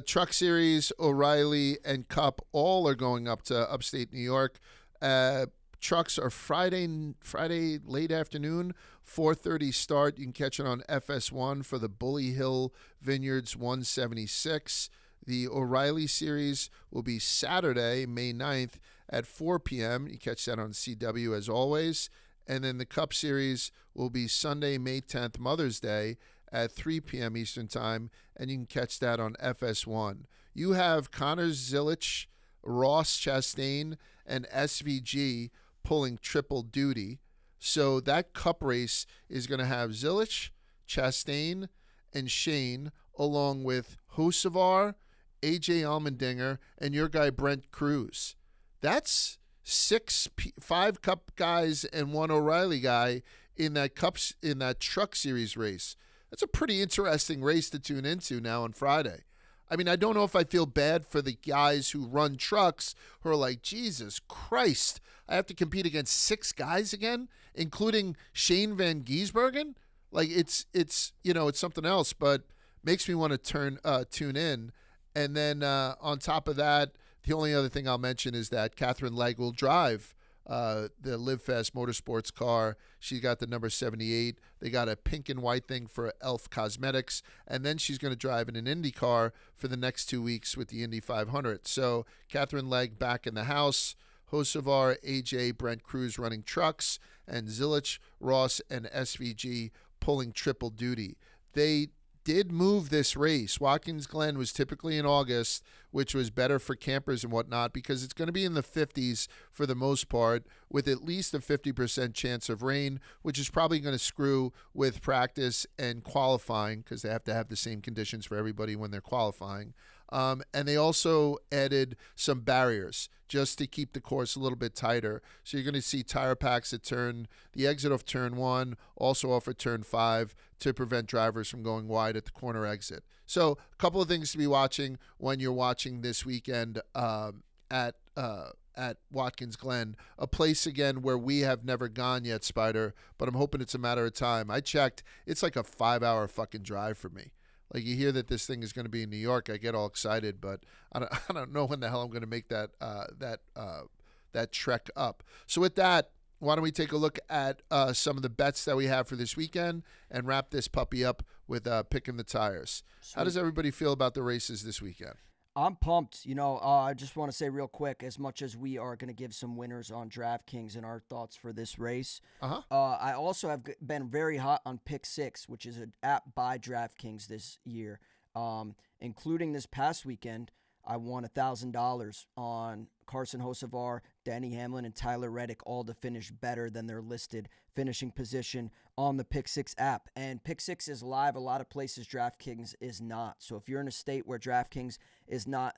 Truck Series, O'Reilly, and Cup all are going up to upstate New York. Trucks are Friday late afternoon, 4:30 start. You can catch it on FS1 for the Bully Hill Vineyards 176. The O'Reilly Series will be Saturday, May 9th at 4 p.m. You catch that on CW as always. And then the Cup Series will be Sunday, May 10th, Mother's Day at 3 p.m. Eastern Time, and you can catch that on FS1. You have Connor Zilich, Ross Chastain, and SVG pulling triple duty. So that Cup race is going to have Zilich, Chastain, and Shane, along with Hocevar, AJ Allmendinger, and your guy Brent Cruz. That's 5 Cup guys and 1 O'Reilly guy in that Truck Series race. That's a pretty interesting race to tune into now on Friday. I mean, I don't know if I feel bad for the guys who run trucks who are like, Jesus Christ, I have to compete against 6 guys again, including Shane Van Gisbergen. Like it's something else, but makes me want to tune in. And then on top of that, the only other thing I'll mention is that Catherine Legg will drive the Live Fast Motorsports car. She got the number 78. They got a pink and white thing for Elf Cosmetics. And then she's going to drive in an Indy car for the next 2 weeks with the Indy 500. So Catherine Legg back in the house. Hocevar, AJ, Brent Cruz running trucks. And Zilich, Ross, and SVG pulling triple duty. They did move this race. Watkins Glen was typically in August, which was better for campers and whatnot because it's going to be in the 50s for the most part with at least a 50% chance of rain, which is probably going to screw with practice and qualifying because they have to have the same conditions for everybody when they're qualifying. And they also added some barriers just to keep the course a little bit tighter. So you're going to see tire packs at the exit of turn 1, also off at turn 5 to prevent drivers from going wide at the corner exit. So a couple of things to be watching when you're watching this weekend at Watkins Glen, a place again where we have never gone yet, Spider, but I'm hoping it's a matter of time. I checked, it's like a 5-hour fucking drive for me. Like you hear that this thing is going to be in New York, I get all excited, but I don't know when the hell I'm going to make that trek up. So with that, why don't we take a look at some of the bets that we have for this weekend and wrap this puppy up with picking the tires. Sweet. How does everybody feel about the races this weekend? I'm pumped. I just want to say real quick, as much as we are going to give some winners on DraftKings and our thoughts for this race, I also have been very hot on Pick 6, which is an app by DraftKings this year. Including this past weekend, I won $1,000 on Carson, Hocevar, Denny Hamlin, and Tyler Reddick, all to finish better than their listed finishing position on the Pick 6 app. And Pick 6 is live a lot of places DraftKings is not. So if you're in a state where DraftKings is not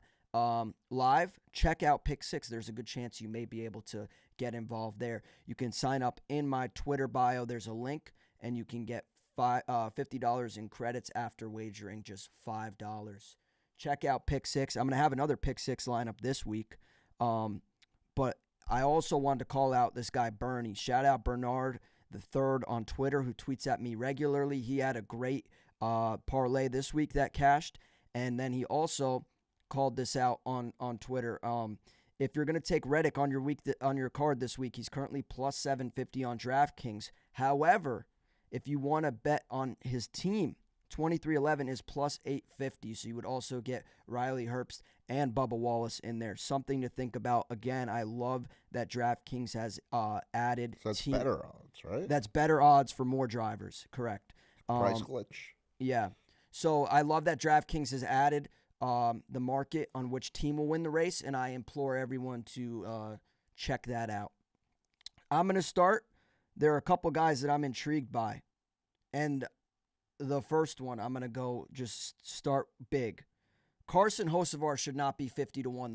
live, check out Pick 6. There's a good chance you may be able to get involved there. You can sign up in my Twitter bio. There's a link, and you can get $50 in credits after wagering just $5. Check out Pick 6. I'm going to have another Pick 6 lineup this week. But I also wanted to call out this guy, Bernie. Shout out Bernard the Third on Twitter, who tweets at me regularly. He had a great parlay this week that cashed. And then he also called this out on Twitter. If you're going to take Reddick on your card this week, he's currently plus 750 on DraftKings. However, if you want to bet on his team, 2311 is plus 850, so you would also get Riley Herbst and Bubba Wallace in there. Something to think about. Again, I love that DraftKings has added. So that's better odds, right? That's better odds for more drivers, correct. Price glitch. Yeah. So I love that DraftKings has added the market on which team will win the race, and I implore everyone to check that out. I'm going to start. There are a couple guys that I'm intrigued by, and the first one, I'm going to go just start big. Carson Hocevar should not be 50-1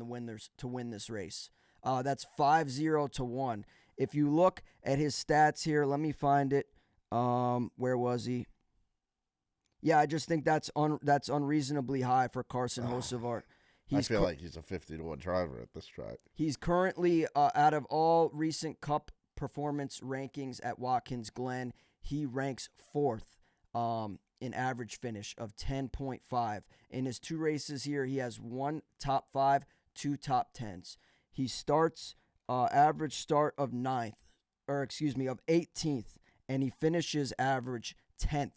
to win this race. That's 50-1. If you look at his stats here, let me find it. Where was he? Yeah, I just think that's unreasonably high for Carson Hocevar. I feel like he's a 50-1 driver at this track. He's currently, out of all recent Cup performance rankings at Watkins Glen, he ranks 4th in average finish of 10.5. In his 2 races here, he has 1 top 5, 2 top 10s. He starts average start of 18th, and he finishes average 10th.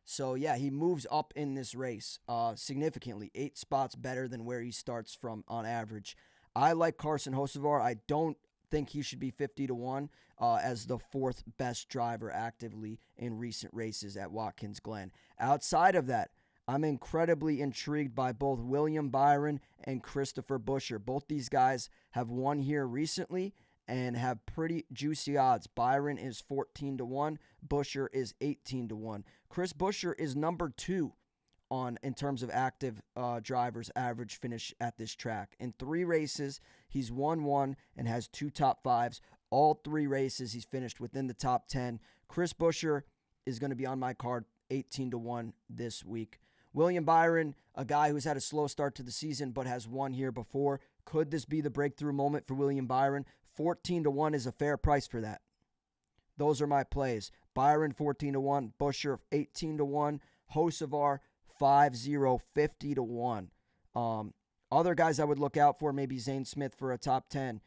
So, yeah, he moves up in this race significantly, 8 spots better than where he starts from on average. I like Carson Hocevar. I don't think he should be 50-1 as the 4th best driver actively in recent races at Watkins Glen. Outside of that, I'm incredibly intrigued by both William Byron and Christopher Buescher. Both these guys have won here recently and have pretty juicy odds. Byron is 14-1. Buescher is 18-1. Chris Buescher is number 2 in terms of active drivers' average finish at this track. In 3 races, he's won 1 and has 2 top 5s. All 3 races, he's finished within the top 10. Chris Buescher is going to be on my card 18-1 this week. William Byron, a guy who's had a slow start to the season but has won here before. Could this be the breakthrough moment for William Byron? 14-1 is a fair price for that. Those are my plays. Byron 14-1, Buescher 18-1, Hocevar 50-1. Other guys I would look out for, maybe Zane Smith for a top 10.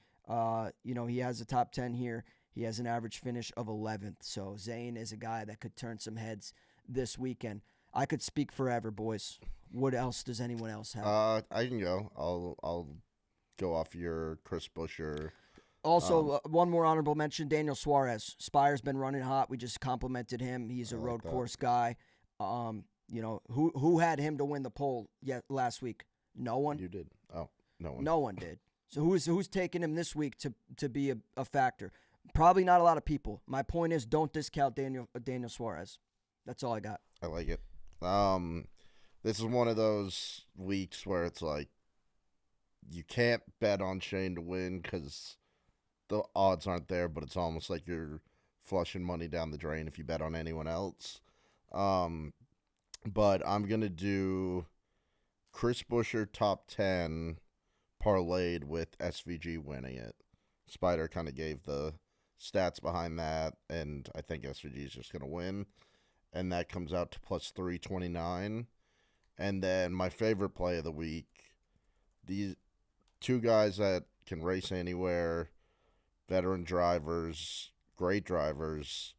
He has a top 10 here. He has an average finish of 11th. So Zane is a guy that could turn some heads this weekend. I could speak forever, boys. What else does anyone else have? I can go. I'll go off your Chris Buescher. Also, one more honorable mention, Daniel Suarez. Spire's been running hot. We just complimented him. He's a road course guy. Who had him to win the pole last week? No one. You did. Oh, no one. No one did. So who's taking him this week to be a factor? Probably not a lot of people. My point is, don't discount Daniel Suarez. That's all I got. I like it. This is one of those weeks where it's like you can't bet on Shane to win because the odds aren't there, but it's almost like you're flushing money down the drain if you bet on anyone else. But I'm going to do Chris Buescher top 10 parlayed with SVG winning it. Spider kind of gave the stats behind that, and I think SVG is just going to win. And that comes out to plus 329. And then my favorite play of the week, these 2 guys that can race anywhere, veteran drivers, great drivers.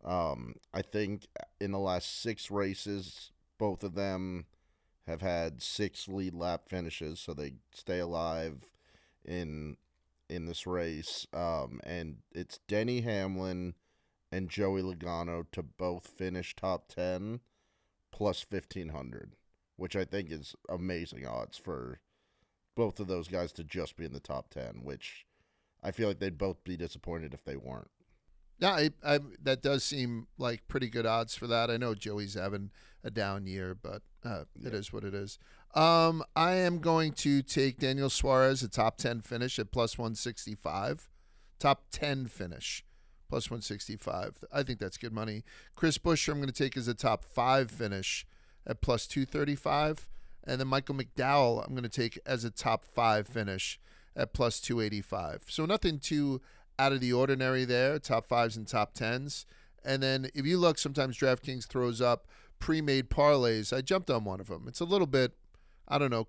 I think in the last 6 races, both of them have had 6 lead lap finishes, so they stay alive in this race. And it's Denny Hamlin and Joey Logano to both finish top 10 plus 1,500, which I think is amazing odds for both of those guys to just be in the top 10, which I feel like they'd both be disappointed if they weren't. Yeah, that does seem like pretty good odds for that. I know Joey's having a down year, but it is what it is. I am going to take Daniel Suarez, a top 10 finish at plus 165. Top 10 finish, plus 165. I think that's good money. Chris Buescher, I'm going to take as a top 5 finish at plus 235. And then Michael McDowell, I'm going to take as a top 5 finish at plus 285. So nothing too out of the ordinary there, top 5s and top 10s. And then if you look, sometimes DraftKings throws up pre-made parlays. I jumped on one of them. It's a little bit,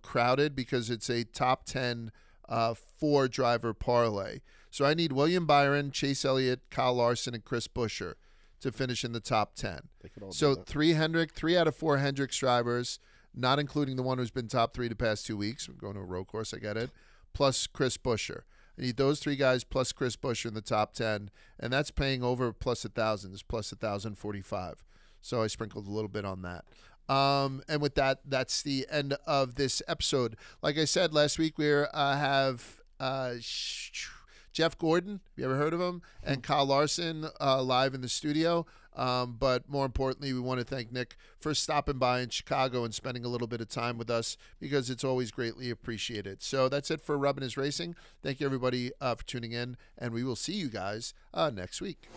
crowded because it's a top 10 4-driver parlay. So I need William Byron, Chase Elliott, Kyle Larson, and Chris Buescher to finish in the top 10. So 3 out of 4 Hendricks drivers, not including the one who's been top 3 the past 2 weeks. I'm going to a road course, I get it. Plus Chris Buescher. I need those 3 guys plus Chris Buescher in the top 10, and that's paying over plus 1,000. It's plus 1,045. So I sprinkled a little bit on that. And with that, that's the end of this episode. Like I said last week, we have Jeff Gordon. Have you ever heard of him? And Kyle Larson live in the studio. But more importantly, we want to thank Nick for stopping by in Chicago and spending a little bit of time with us, because it's always greatly appreciated. So that's it for Rubbing His Racing. Thank you, everybody, for tuning in, and we will see you guys next week.